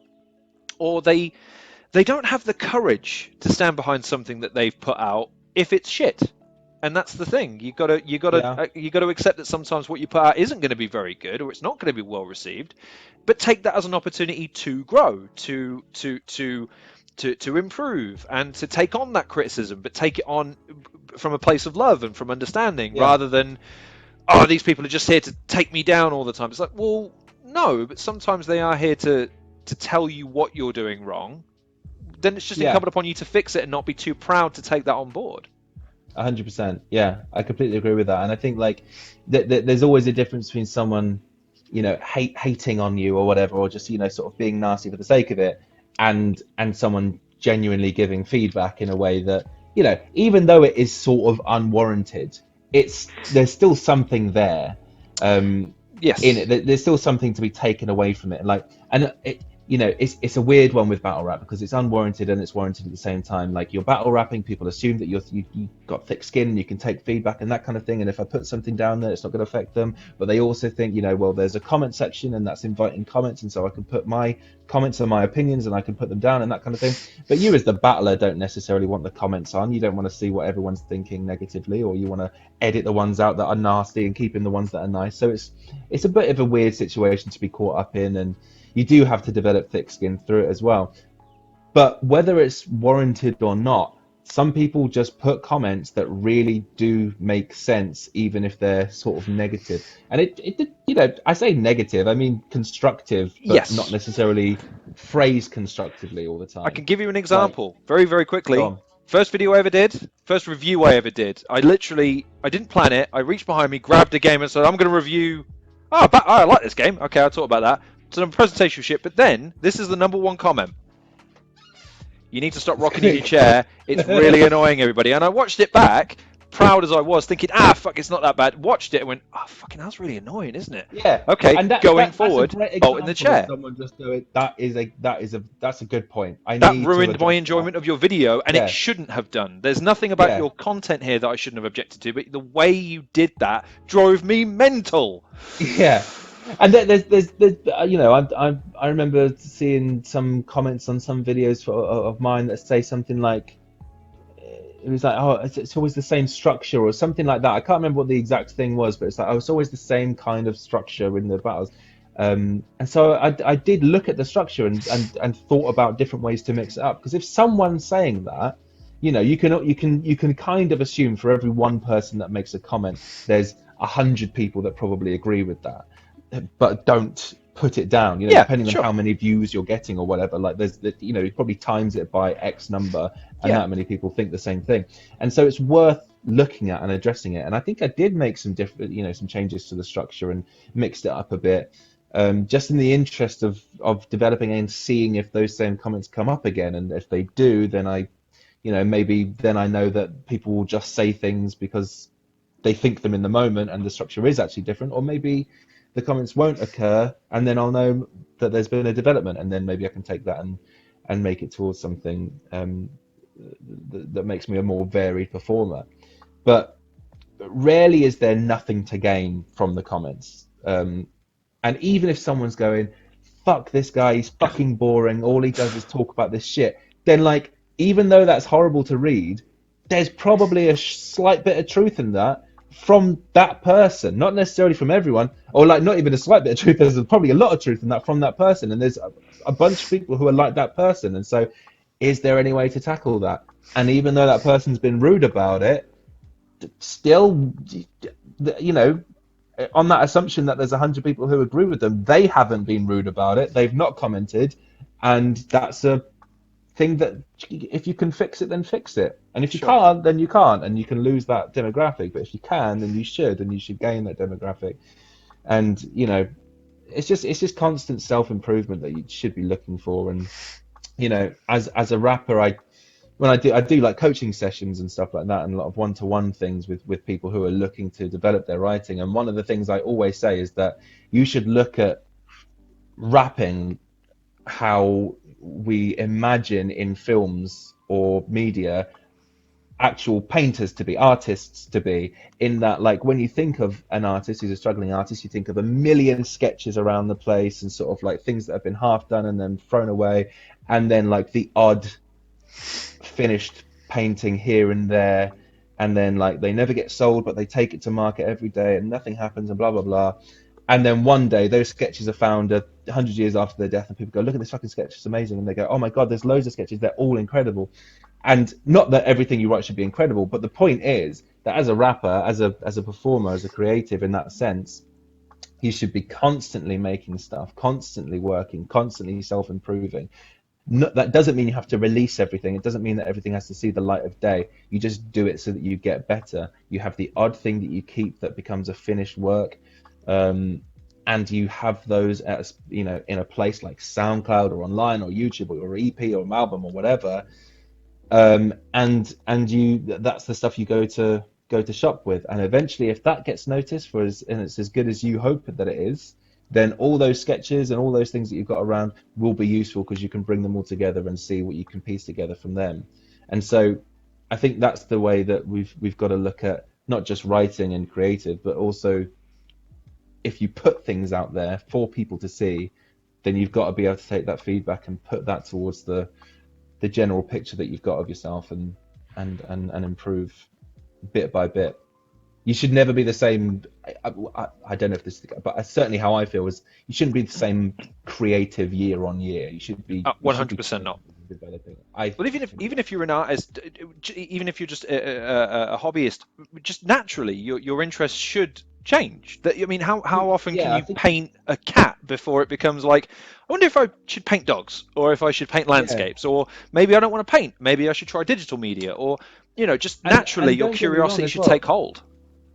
or they don't have the courage to stand behind something that they've put out if it's shit. And that's the thing. You got to accept that sometimes what you put out isn't going to be very good, or it's not going to be well received. But take that as an opportunity to grow, to improve, and to take on that criticism, but take it on from a place of love and from understanding, rather than, oh, these people are just here to take me down all the time. It's like, well, no, but sometimes they are here to tell you what you're doing wrong. Then it's just incumbent upon you to fix it and not be too proud to take that on board. 100%. Yeah, I completely agree with that. And I think like there's always a difference between someone, you know, hating on you or whatever, or just, you know, sort of being nasty for the sake of it, and someone genuinely giving feedback in a way that, you know, even though it is sort of unwarranted, there's still something there. Yes. In it, there's still something to be taken away from it. Like, and it, it's a weird one with battle rap because it's unwarranted and it's warranted at the same time. Like, you're battle rapping, people assume that you got thick skin and you can take feedback and that kind of thing. And if I put something down there, it's not going to affect them. But they also think, well, there's a comment section and that's inviting comments, and so I can put my comments and my opinions and I can put them down and that kind of thing. But you as the battler don't necessarily want the comments on. You don't want to see what everyone's thinking negatively, or you want to edit the ones out that are nasty and keep in the ones that are nice. So it's a bit of a weird situation to be caught up in, and you do have to develop thick skin through it as well. But whether it's warranted or not, some people just put comments that really do make sense, even if they're sort of negative. And I say negative, I mean constructive, but Yes. not necessarily phrased constructively all the time. I can give you an example very, very quickly. Go on. First video I ever did, first review I ever did. I didn't plan it. I reached behind me, grabbed a game and said, I'm going to review. I like this game. Okay, I'll talk about that. So the presentation shit. But then, this is the #1 comment. You need to stop rocking in your chair. It's really annoying, everybody. And I watched it back, proud as I was, thinking, fuck, it's not that bad. Watched it and went, fucking, that's really annoying, isn't it? Yeah. Okay, and going forward, that's a great bolt in the example of chair. Someone just do it. That's a good point. That ruined my enjoyment of your video, and Yeah. it shouldn't have done. There's nothing about Yeah. your content here that I shouldn't have objected to, but the way you did that drove me mental. Yeah. And there's I remember seeing some comments on some videos of mine that say something like, it was like, it's always the same structure or something like that. I can't remember what the exact thing was, but it's like, it's always the same kind of structure in the battles. And so I did look at the structure and thought about different ways to mix it up. Because if someone's saying that, you can kind of assume for every one person that makes a comment, there's 100 people that probably agree with that, but don't put it down, depending on how many views you're getting or whatever. Like, you probably times it by X number, and that many people think the same thing. And so it's worth looking at and addressing it. And I think I did make some different, some changes to the structure and mixed it up a bit, just in the interest of developing and seeing if those same comments come up again. And if they do, then maybe then I know that people will just say things because they think them in the moment and the structure is actually different, or maybe the comments won't occur, and then I'll know that there's been a development, and then maybe I can take that and make it towards something that makes me a more varied performer. But rarely is there nothing to gain from the comments. And even if someone's going, fuck this guy, he's fucking boring, all he does is talk about this shit, then, like, even though that's horrible to read, there's probably a slight bit of truth in that from that person, not necessarily from everyone, or like not even a slight bit of truth. There's probably a lot of truth in that from that person, and there's a bunch of people who are like that person. And so, is there any way to tackle that? And even though that person's been rude about it, still, on that assumption that there's 100 people who agree with them, they haven't been rude about it, they've not commented, and that's a thing that if you can fix it, then fix it. And if you can't, then you can't, and you can lose that demographic. But if you can, then you should, and you should gain that demographic. And it's just constant self-improvement that you should be looking for. And as a rapper, when I do like coaching sessions and stuff like that, and a lot of one-to-one things with people who are looking to develop their writing. And one of the things I always say is that you should look at rapping how we imagine in films or media actual painters to be, artists to be, in that, like, when you think of an artist who's a struggling artist, you think of a million sketches around the place and sort of like things that have been half done and then thrown away, and then like the odd finished painting here and there, and then like they never get sold but they take it to market every day and nothing happens and blah blah blah. And then one day those sketches are found 100 years after their death, and people go, look at this fucking sketch, it's amazing. And they go, oh my God, there's loads of sketches, they're all incredible. And not that everything you write should be incredible, but the point is that as a rapper, as a performer, as a creative in that sense, you should be constantly making stuff, constantly working, constantly self-improving. That doesn't mean you have to release everything. It doesn't mean that everything has to see the light of day. You just do it so that you get better. You have the odd thing that you keep that becomes a finished work. And you have those at, in a place like SoundCloud or online or YouTube or EP or an album or whatever. And you, that's the stuff you go to go to shop with. And eventually, if that gets noticed and it's as good as you hope that it is, then all those sketches and all those things that you've got around will be useful, because you can bring them all together and see what you can piece together from them. And so I think that's the way that we've got to look at not just writing and creative, but also if you put things out there for people to see, then you've got to be able to take that feedback and put that towards the general picture that you've got of yourself, and improve bit by bit. You should never be the same. I don't know if this is, but certainly how I feel is you shouldn't be the same creative year on year. You should be 100% not. Developing. Well, even if you're an artist, even if you're just a hobbyist, just naturally your interests should change. I mean, how often can you paint a cat before it becomes like, I wonder if I should paint dogs, or if I should paint landscapes, or maybe I don't want to paint, maybe I should try digital media, or just naturally your curiosity should take hold.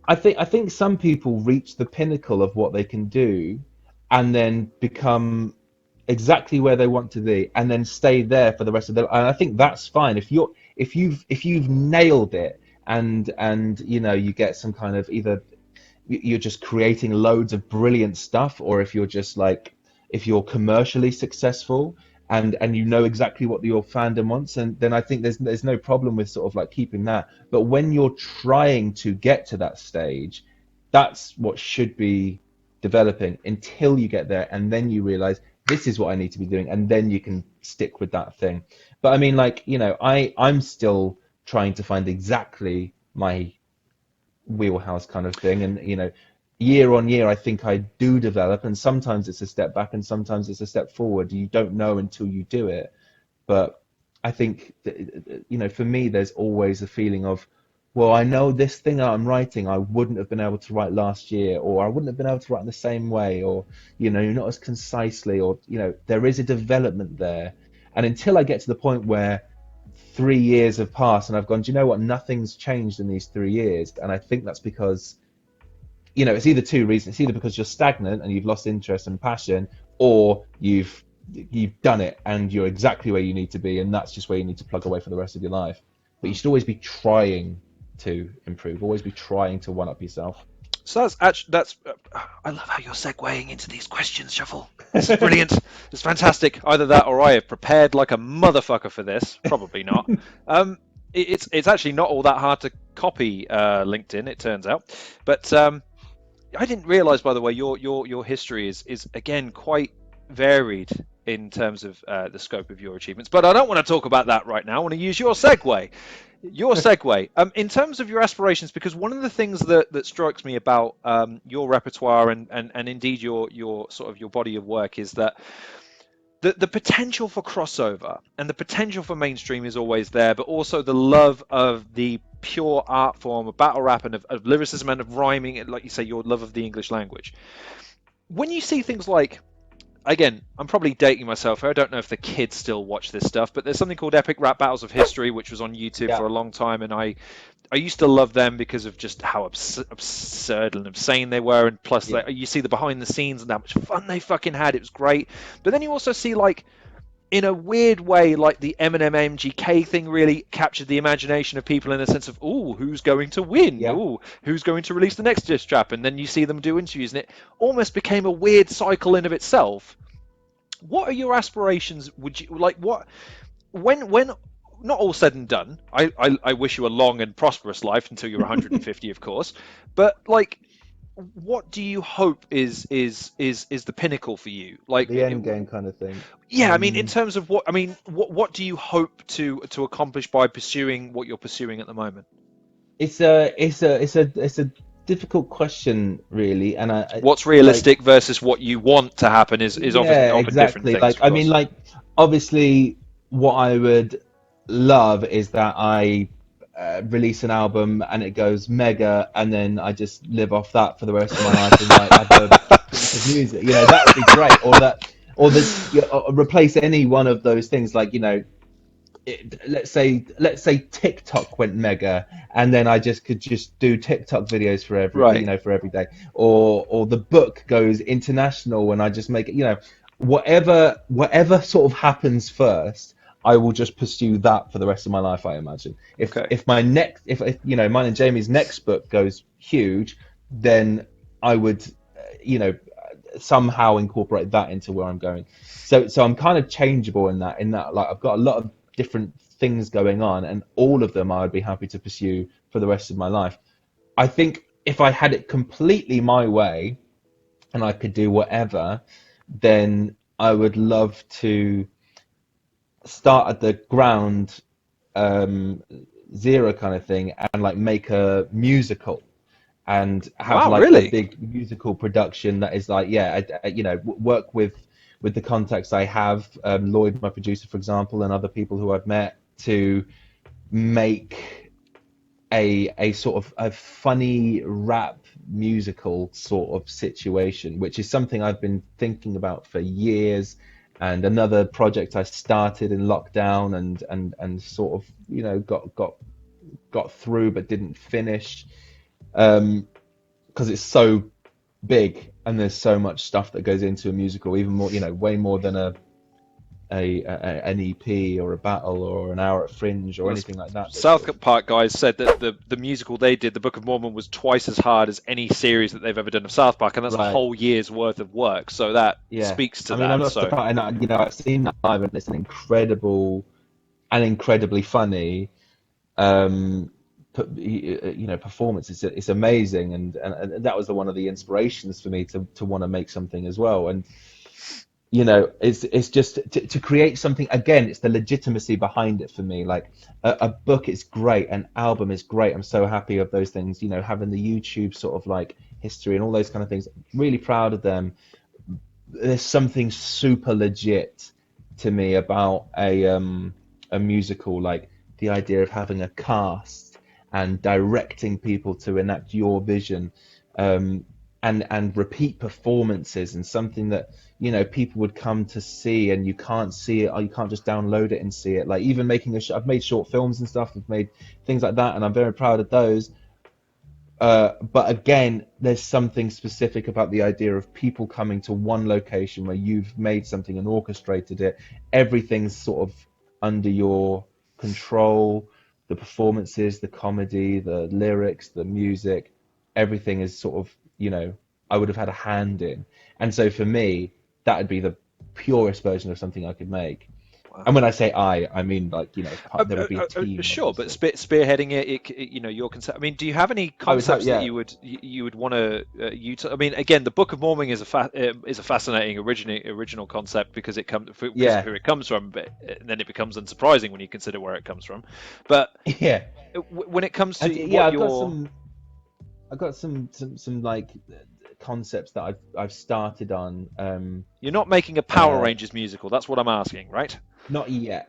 I think some people reach the pinnacle of what they can do, and then become exactly where they want to be, and then stay there for the rest of their life. And I think that's fine if you've nailed it, and you get some kind of, either you're just creating loads of brilliant stuff, or if you're commercially successful and you know exactly what your fandom wants, and then I think there's no problem with sort of like keeping that. But when you're trying to get to that stage, that's what should be developing until you get there, and then you realize this is what I need to be doing, and then you can stick with that thing. But I mean, I'm still trying to find exactly my wheelhouse kind of thing, and year on year I think I do develop, and sometimes it's a step back and sometimes it's a step forward. You don't know until you do it. But I think that, for me, there's always a feeling of, well, I know this thing that I'm writing I wouldn't have been able to write last year, or I wouldn't have been able to write in the same way, or not as concisely, or there is a development there. And until I get to the point where 3 years have passed and I've gone, do you know what, nothing's changed in these 3 years, and I think that's because it's either two reasons. It's either because you're stagnant and you've lost interest and passion, or you've done it and you're exactly where you need to be, and that's just where you need to plug away for the rest of your life. But you should always be trying to improve, always be trying to one up yourself. So that's I love how you're segueing into these questions, Shuffle. This is brilliant. It's fantastic. Either that, or I have prepared like a motherfucker for this. Probably not. It's actually not all that hard to copy LinkedIn, it turns out. But I didn't realize, by the way, your history is again quite varied in terms of the scope of your achievements. But I don't want to talk about that right now. I want to use your segue. In terms of your aspirations, because one of the things that strikes me about your repertoire and indeed your sort of your body of work is that the potential for crossover and the potential for mainstream is always there, but also the love of the pure art form of battle rap and of lyricism and of rhyming, and like you say, your love of the English language. When you see things like, again, I'm probably dating myself here. I don't know if the kids still watch this stuff, but there's something called Epic Rap Battles of History, which was on YouTube for a long time, and I used to love them because of just how absurd and insane they were, and plus you see the behind the scenes and how much fun they fucking had. It was great. But then you also see, like, in a weird way, like the Eminem MGK thing really captured the imagination of people in the sense of, ooh, who's going to win? Yeah. Ooh, who's going to release the next diss trap? And then you see them do interviews, and it almost became a weird cycle in of itself. What are your aspirations? Would you like when not all said and done? I wish you a long and prosperous life until you're 150, of course. But like, what do you hope is the pinnacle for you? Like the end game kind of thing. Yeah, I mean, in terms of what do you hope to accomplish by pursuing what you're pursuing at the moment? It's a difficult question, really, and what's realistic versus what you want to happen is obviously often exactly. different things. Obviously, what I would love is that I release an album and it goes mega, and then I just live off that for the rest of my life and like have a piece of music. That would be great. Or replace any one of those things, like let's say TikTok went mega, and then I could do TikTok videos for every day, or the book goes international and I just make it, whatever sort of happens first, I will just pursue that for the rest of my life, I imagine. Okay. If mine and Jamie's next book goes huge, then I would, somehow incorporate that into where I'm going. So I'm kind of changeable in that like I've got a lot of different things going on, and all of them I would be happy to pursue for the rest of my life. I think if I had it completely my way and I could do whatever, then I would love to start at the ground zero kind of thing and like make a musical and have a big musical production that is like, work with the contacts I have, Lloyd, my producer, for example, and other people who I've met, to make a sort of a funny rap musical sort of situation, which is something I've been thinking about for years, and another project I started in lockdown and sort of got through but didn't finish, because it's so big and there's so much stuff that goes into a musical, even more, way more than an EP or a battle or an hour at Fringe or anything like that. South Park guys said that the musical they did, The Book of Mormon, was twice as hard as any series that they've ever done of South Park, and that's a whole year's worth of work. So that speaks to that. I'm not surprised. And I've seen that live, and it's an incredible and incredibly funny performance. It's amazing, and that was one of the inspirations for me to want to make something as well. And it's just to create something again. It's the legitimacy behind it for me. Like a book is great, an album is great. I'm so happy of those things. Having the YouTube sort of like history and all those kind of things. Really proud of them. There's something super legit to me about a musical, like the idea of having a cast and directing people to enact your vision, and repeat performances, and something that people would come to see, and you can't see it, or you can't just download it and see it. Like even making I've made short films and stuff, I've made things like that, and I'm very proud of those. But again, there's something specific about the idea of people coming to one location where you've made something and orchestrated it. Everything's sort of under your control. The performances, the comedy, the lyrics, the music, everything is sort of, I would have had a hand in. And so for me, that would be the purest version of something I could make. Wow. And when I say I mean like, there would be a team. Sure, but spearheading it, your concept. I mean, do you have any concepts that you would want to utilize? I mean, again, the Book of Mormon is a fascinating original concept because it comes who it comes from, but then it becomes unsurprising when you consider where it comes from. But when it comes to I've got some like concepts that I've started on. You're not making a Power Rangers musical. That's what I'm asking, right? Not yet.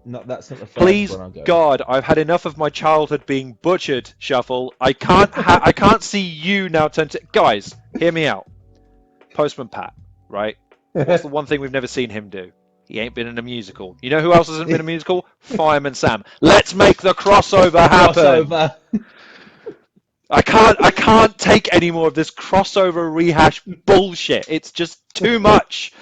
That's not the first Please, one I'll go. God, I've had enough of my childhood being butchered, Shuffle. I can't I can't see you now turn to... Guys, hear me out. Postman Pat, right? What's the one thing we've never seen him do? He ain't been in a musical. You know who else hasn't been in a musical? Fireman Sam. Let's make the crossover happen. I can't take any more of this crossover rehash bullshit. It's just too much.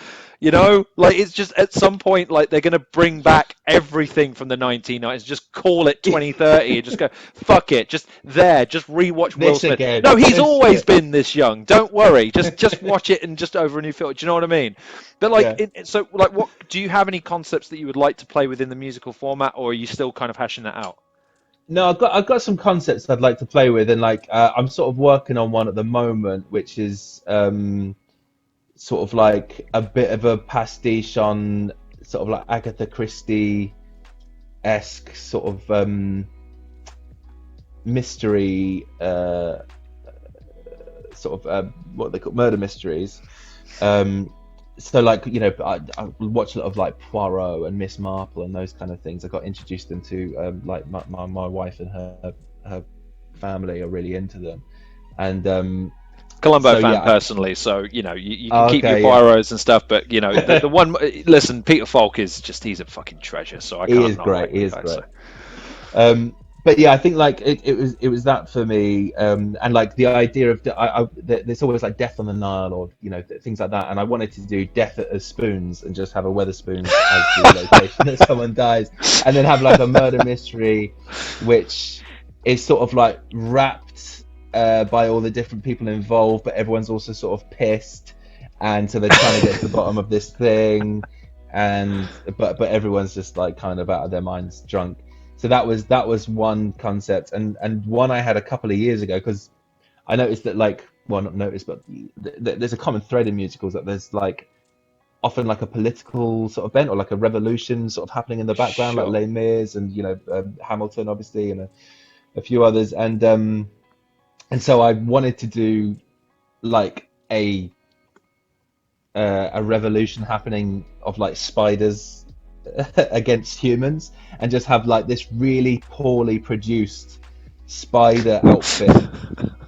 Like it's just at some point, like they're going to bring back everything from the 1990s, just call it 2030 and just go, fuck it, just rewatch Will Smith. Again. No, he's always been this young. Don't worry. Just watch it and just over a new film. Do you know what I mean? But like, so like, what do you have any concepts that you would like to play within the musical format, or are you still kind of hashing that out? No, I've got some concepts I'd like to play with, and like I'm sort of working on one at the moment, which is sort of like a bit of a pastiche on sort of like Agatha Christie-esque sort of mystery, sort of what they call murder mysteries. So like, I watch a lot of like Poirot and Miss Marple and those kind of things. I got introduced into like my wife and her family are really into them, and Columbo fan personally, so you can keep your Poirots and stuff, but the one. Listen, Peter Falk is he's a fucking treasure, so I can't. He is great. So. but yeah, I think like it was that for me, and like the idea of there's always like Death on the Nile, or things like that, and I wanted to do Death as Spoons and just have a Weatherspoons as the location that someone dies, and then have like a murder mystery, which is sort of like wrapped by all the different people involved, but everyone's also sort of pissed, and so they're trying to get to the bottom of this thing, and but everyone's just like kind of out of their minds, drunk. So that was one concept, and one I had a couple of years ago, because I noticed that, like, well, not noticed, but there's a common thread in musicals, that there's like often like a political sort of bent, or like a revolution sort of happening in the background, Sure. like Les Mis and Hamilton, obviously, and a few others, and so I wanted to do like a revolution happening of like spiders against humans, and just have like this really poorly produced spider outfit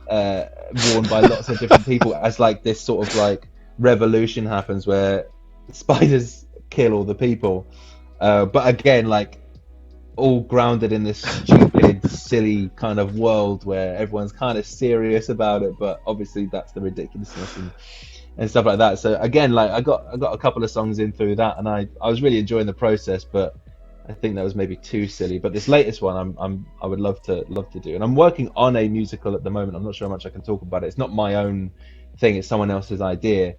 worn by lots of different people, as like this sort of like revolution happens where spiders kill all the people, but again, like, all grounded in this stupid, silly kind of world where everyone's kind of serious about it, but obviously that's the ridiculousness and stuff like that. So again, like, I got a couple of songs in through that, and I was really enjoying the process, but I think that was maybe too silly. But this latest one, I would love to do, and I'm working on a musical at the moment. I'm not sure how much I can talk about it. It's not my own thing; it's someone else's idea.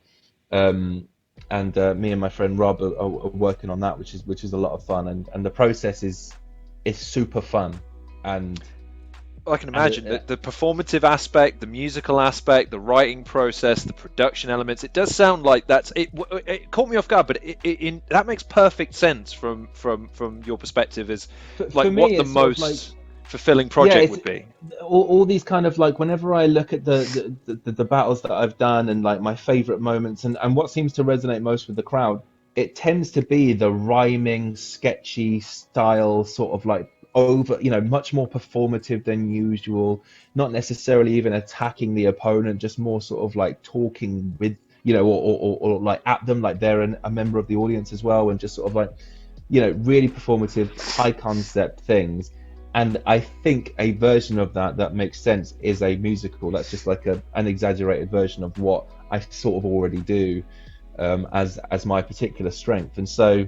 And me and my friend Rob are working on that, which is a lot of fun, and the process is super fun. And I can imagine the performative aspect, the musical aspect, the writing process, the production elements. It does sound like that's it. It caught me off guard, but that makes perfect sense from your perspective as like for me, what the it's sort of most fulfilling project would be. All these kind of, like, whenever I look at the battles that I've done, and like my favorite moments, and what seems to resonate most with the crowd, it tends to be the rhyming, sketchy style, sort of like over, much more performative than usual, not necessarily even attacking the opponent, just more sort of like talking with, or like at them, like they're a member of the audience as well, and just sort of like, really performative, high concept things. And I think a version of that makes sense is a musical. That's just like an exaggerated version of what I sort of already do, as my particular strength. And so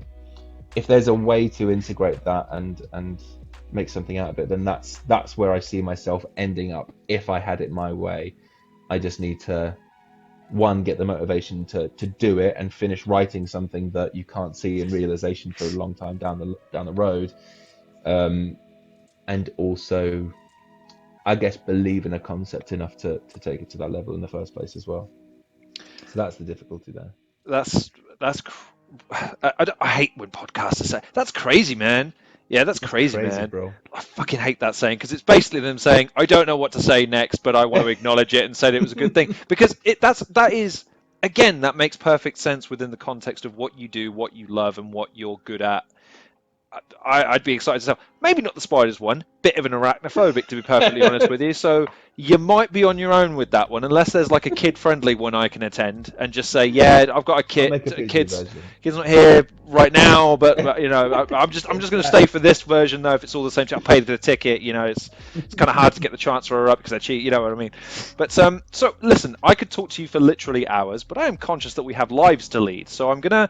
if there's a way to integrate that and make something out of it, then that's where I see myself ending up if I had it my way. I just need to, one, get the motivation to do it and finish writing something that you can't see in realization for a long time down the road, and also, I guess, believe in a concept enough to take it to that level in the first place as well. So that's the difficulty there. I hate when podcasters say that's crazy, man. Yeah, that's crazy, man. Bro. I fucking hate that saying, because it's basically them saying, I don't know what to say next, but I want to acknowledge it and say that it was a good thing. Because that is, again, that makes perfect sense within the context of what you do, what you love, and what you're good at. I'd be excited to say, maybe not the spiders one, bit of an arachnophobic, to be perfectly honest with you, so you might be on your own with that one, unless there's like a kid-friendly one I can attend and just say, yeah, I've got a kid's not here right now, but I'm just going to stay for this version though. If it's all the same, I'll pay the ticket. it's kind of hard to get the transfer up because they're cheap, you know what I mean. But so listen, I could talk to you for literally hours, but I am conscious that we have lives to lead, so I'm gonna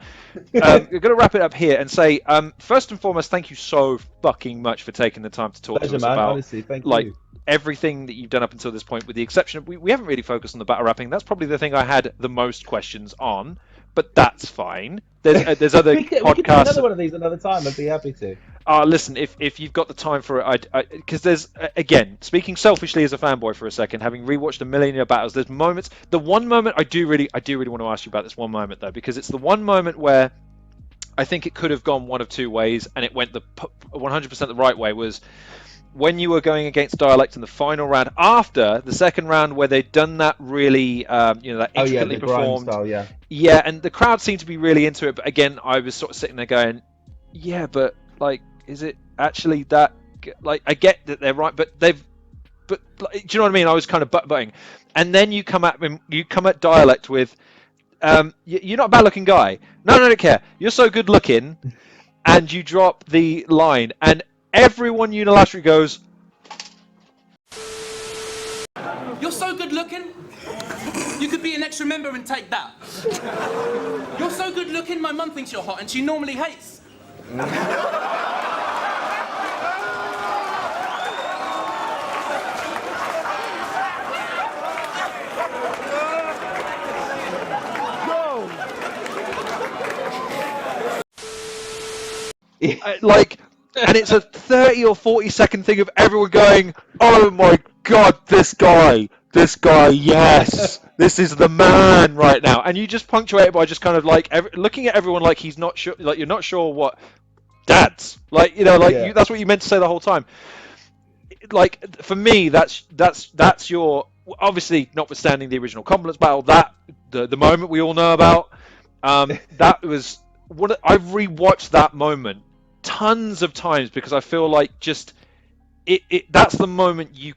wrap it up here and say, first and foremost, thank you so fucking much for taking the time to talk to us about, honestly, thank you. Everything that you've done up until this point, with the exception of we haven't really focused on the battle rapping. That's probably the thing I had the most questions on, but that's fine. There's other we podcasts. could do another one of these another time. I'd be happy to. Listen, if you've got the time for it, because there's, again, speaking selfishly as a fanboy for a second, having rewatched a million of battles, there's moments. The one moment I do really want to ask you about, this one moment though, because it's the one moment where I think it could have gone one of two ways, and it went the 100% the right way. Was when you were going against Dialect in the final round, after the second round, where they'd done that really, that intricately performed. Style, yeah, and the crowd seemed to be really into it. But again, I was sort of sitting there going, yeah, but like, is it actually that? Like, I get that they're right, but do you know what I mean? I was kind of butt-butting. And then you come at Dialect with, you're not a bad-looking guy. No, I don't care. You're so good-looking, and you drop the line, and everyone unilaterally goes, You could be an extra member and take that. You're so good looking, my mum thinks you're hot and she normally hates. Like, and it's a 30 or 40-second thing of everyone going, "Oh my God, this guy, yes, this is the man right now," and you just punctuate it by just kind of like looking at everyone like he's not sure, like you're not sure what dads, like Yeah. that's what you meant to say the whole time. Like for me, that's your, obviously notwithstanding the original compliments battle, that the moment we all know about, that was what I've rewatched that moment tons of times because I feel like just that's the moment you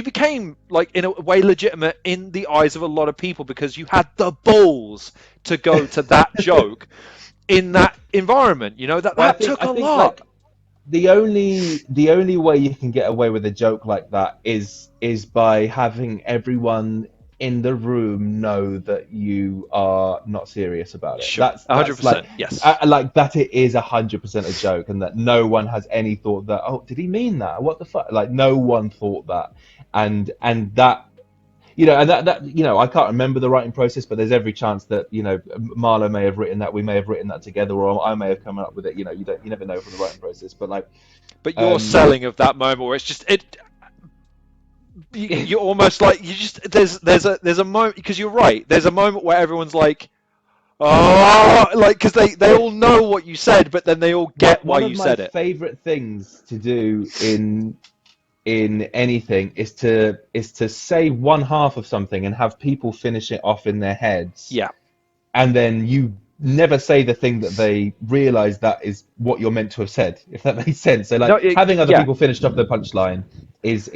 became, like, in a way legitimate in the eyes of a lot of people because you had the balls to go to that joke in that environment. That took a lot. Like, the only way you can get away with a joke like that is by having everyone in the room know that you are not serious about it. Sure. That's 100%. like, Yes. like that it is 100% a joke, and that no one has any thought that, oh, did he mean that? What the fuck? Like, no one thought that, and that. And that I can't remember the writing process, but there's every chance that Marlo may have written that, we may have written that together, or I may have come up with it. You never know from the writing process, but like. But your selling of that moment where it's just you're almost like there's a moment, because you're right. There's a moment where everyone's like, oh, like, because they all know what you said, but then they all get why you said it. One of my favorite things to do in anything is to say one half of something and have people finish it off in their heads. Yeah. And then you never say the thing that they realize that is what you're meant to have said, if that makes sense. So like, having other people finish off the punchline is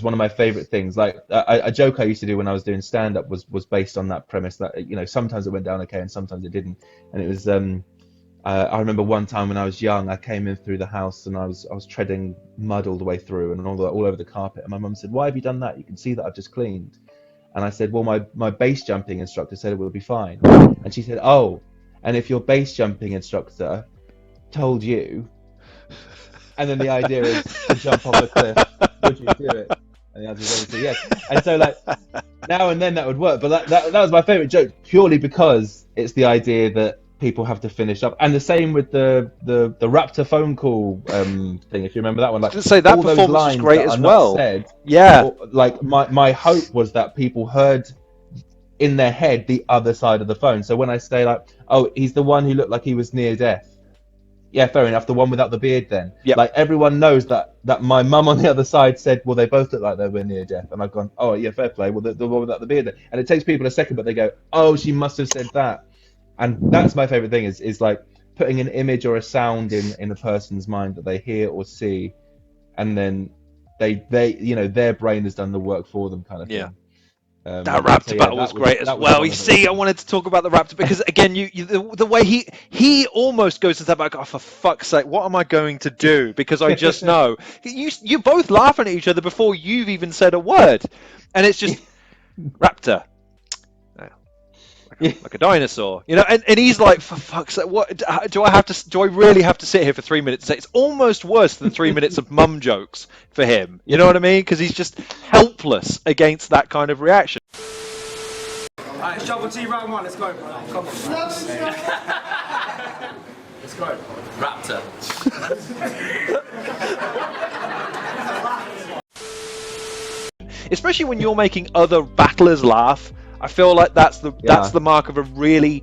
one of my favorite things. Like a joke I used to do when I was doing stand-up was based on that premise that sometimes it went down okay and sometimes it didn't. And it was I remember one time when I was young, I came in through the house and I was treading mud all the way through and all over the carpet, and my mum said, "Why have you done that? You can see that I've just cleaned." And I said, "Well, my base jumping instructor said it will be fine." And she said, "Oh, and if your base jumping instructor told you," and then the idea is to jump off a cliff, would you do it? And the answer is obviously yes. And so, like, now and then that would work, but that was my favorite joke purely because it's the idea that people have to finish up. And the same with the Raptor phone call thing, if you remember that one. Like, I was going to say, that all those performance was lines great that as are well. not said, Yeah. like, my hope was that people heard in their head the other side of the phone. So when I say, like, "Oh, he's the one who looked like he was near death," yeah, fair enough, the one without the beard then. Yep. Like, everyone knows that my mum on the other side said, "Well, they both look like they were near death," and I've gone, "Oh yeah, fair play, well, the one without the beard then." And it takes people a second, but they go, "Oh, she must have said that." And that's my favorite thing is like putting an image or a sound in a person's mind that they hear or see, and then they their brain has done the work for them, kind of thing. Yeah. That Raptor battle was great as well. You see, I wanted to talk about the Raptor because, again, the way he almost goes to that back. "Oh, for fuck's sake, what am I going to do?" Because I just know you're both laughing at each other before you've even said a word, and it's just Raptor. Like a dinosaur, and he's like, "For fuck's sake, what do I really have to sit here for 3 minutes?" It's almost worse than 3 minutes of mum jokes for him. You know what I mean? Because he's just helpless against that kind of reaction. Alright, Shuffle T round one, let's go. Come on. Let's go. Raptor. Especially when you're making other battlers laugh, I feel like that's the mark of a really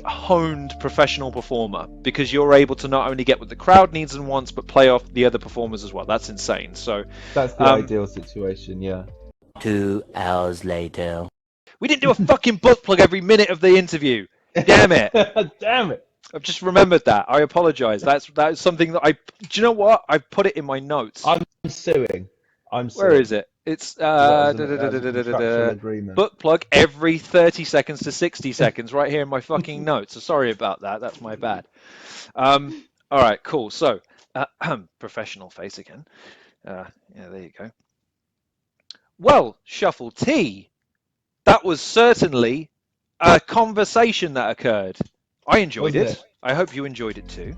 honed professional performer, because you're able to not only get what the crowd needs and wants, but play off the other performers as well. That's insane. So that's the ideal situation. Yeah. 2 hours later. We didn't do a fucking butt plug every minute of the interview. Damn it. Damn it. I've just remembered that. I apologize. That's something that do you know what? I put it in my notes. I'm suing. Where is it? It's book plug every 30 seconds to 60 seconds right here in my fucking notes. So sorry about that. That's my bad. All right, cool. So professional face again. Yeah, there you go. Well, Shuffle T, that was certainly a conversation that occurred. I enjoyed Wasn't it. it? I hope you enjoyed it too.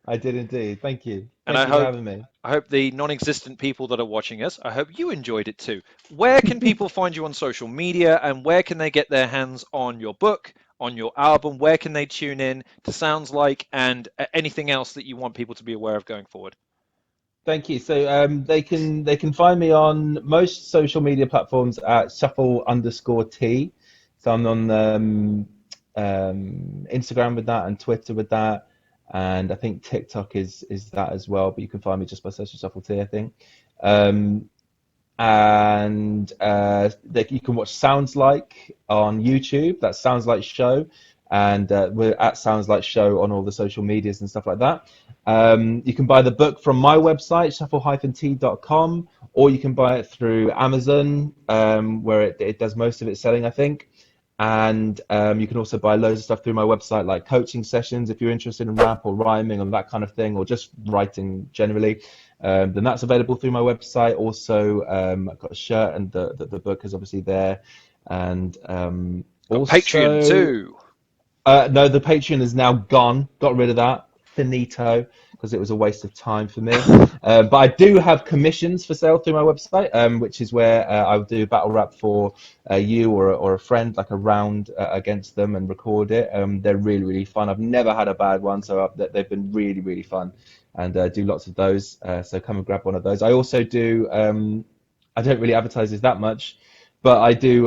I did indeed. Thank you. And Thank you for having me. I hope the non-existent people that are watching us, I hope you enjoyed it too. Where can people find you on social media, and where can they get their hands on your book, on your album? Where can they tune in to Sounds Like, and anything else that you want people to be aware of going forward? Thank you. So they can find me on most social media platforms at Shuffle_T. So I'm on Instagram with that and Twitter with that, and I think TikTok is that as well. But you can find me just by searching Shuffle T, I think. And you can watch Sounds Like on YouTube. That Sounds Like Show, and we're at Sounds Like Show on all the social medias and stuff like that. You can buy the book from my website, shuffle-t.com, or you can buy it through Amazon, where it does most of its selling, I think. And you can also buy loads of stuff through my website, like coaching sessions if you're interested in rap or rhyming and that kind of thing, or just writing generally. Then that's available through my website. Also, I've got a shirt, and the book is obviously there. And also Patreon too. No, the Patreon is now gone. Got rid of that. Finito, because it was a waste of time for me. But I do have commissions for sale through my website, which is where I'll do battle rap for you or a friend, like a round against them, and record it. They're really, really fun. I've never had a bad one, so they've been really, really fun. And do lots of those. So come and grab one of those. I also do, I don't really advertise this that much, but I do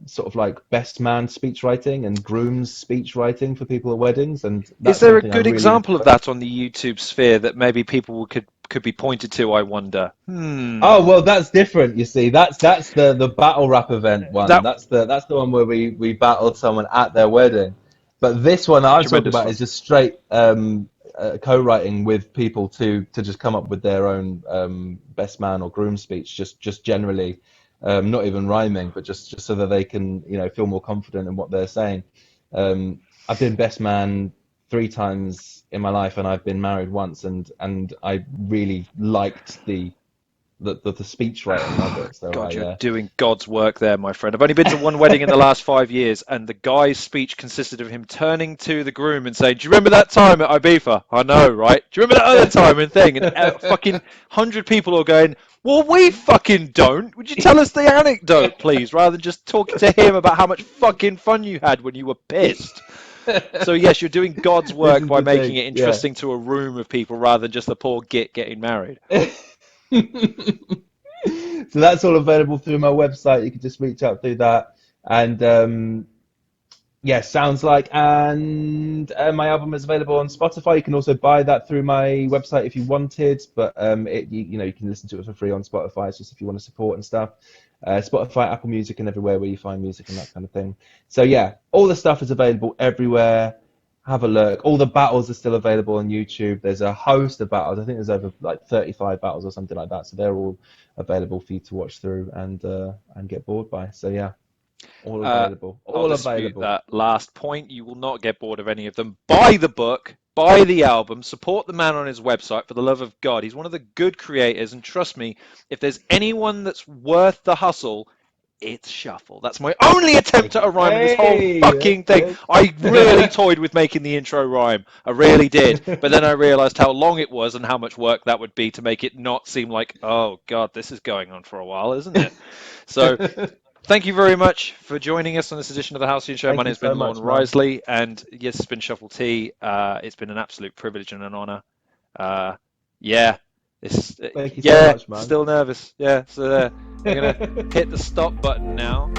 sort of like best man speech writing and groom's speech writing for people at weddings, and that's Is there a something I good really example of enjoy. that on the YouTube sphere that maybe people could be pointed to, I wonder? Oh well, that's different. You see, that's the battle rap event one. That That's the one where we battled someone at their wedding. But this one that I'm talking tremendous about fun. is just straight co-writing with people to just come up with their own best man or groom speech, just generally, not even rhyming, but just so that they can feel more confident in what they're saying. I've been best man 3 times in my life, and I've been married once, and I really liked the speech writing of it. So God, you're I doing God's work there, my friend. I've only been to one wedding in the last 5 years, and the guy's speech consisted of him turning to the groom and saying, "Do you remember that time at Ibiza? I know, right? Do you remember that other time and thing?" And fucking 100 people are going, "Well, we fucking don't. Would you tell us the anecdote, please, rather than just talking to him about how much fucking fun you had when you were pissed?" So yes, you're doing God's this work is by the making thing, it yeah. interesting to a room of people rather than just the poor git getting married. So that's all available through my website. You can just reach out through that. And yeah, Sounds Like, and my album is available on Spotify. You can also buy that through my website if you wanted, but you can listen to it for free on Spotify. It's just if you want to support and stuff. Spotify, Apple Music, and everywhere where you find music and that kind of thing. So yeah, all the stuff is available everywhere. Have a look. All the battles are still available on YouTube. There's a host of battles. I think there's over like 35 battles or something like that. So they're all available for you to watch through and get bored by. So yeah, all available. I'll All dispute available. that last point. You will not get bored of any of them. Buy the book, buy the album, support the man on his website for the love of God. He's one of the good creators, and trust me, if there's anyone that's worth the hustle, it's Shuffle. That's my only attempt at a rhyme in this whole Hey, fucking that's thing. good. I really toyed with making the intro rhyme. I really did. But then I realized how long it was and how much work that would be to make it not seem like, oh God, this is going on for a while, isn't it? So thank you very much for joining us on this edition of the Halcyon Show. My Thank you name's so been Lorne much, man. Risley, and yes, it's been Shuffle T. It's been an absolute privilege and an honour. Yeah, Thank you so yeah, much, man. still nervous. Yeah, so I'm gonna hit the stop button now.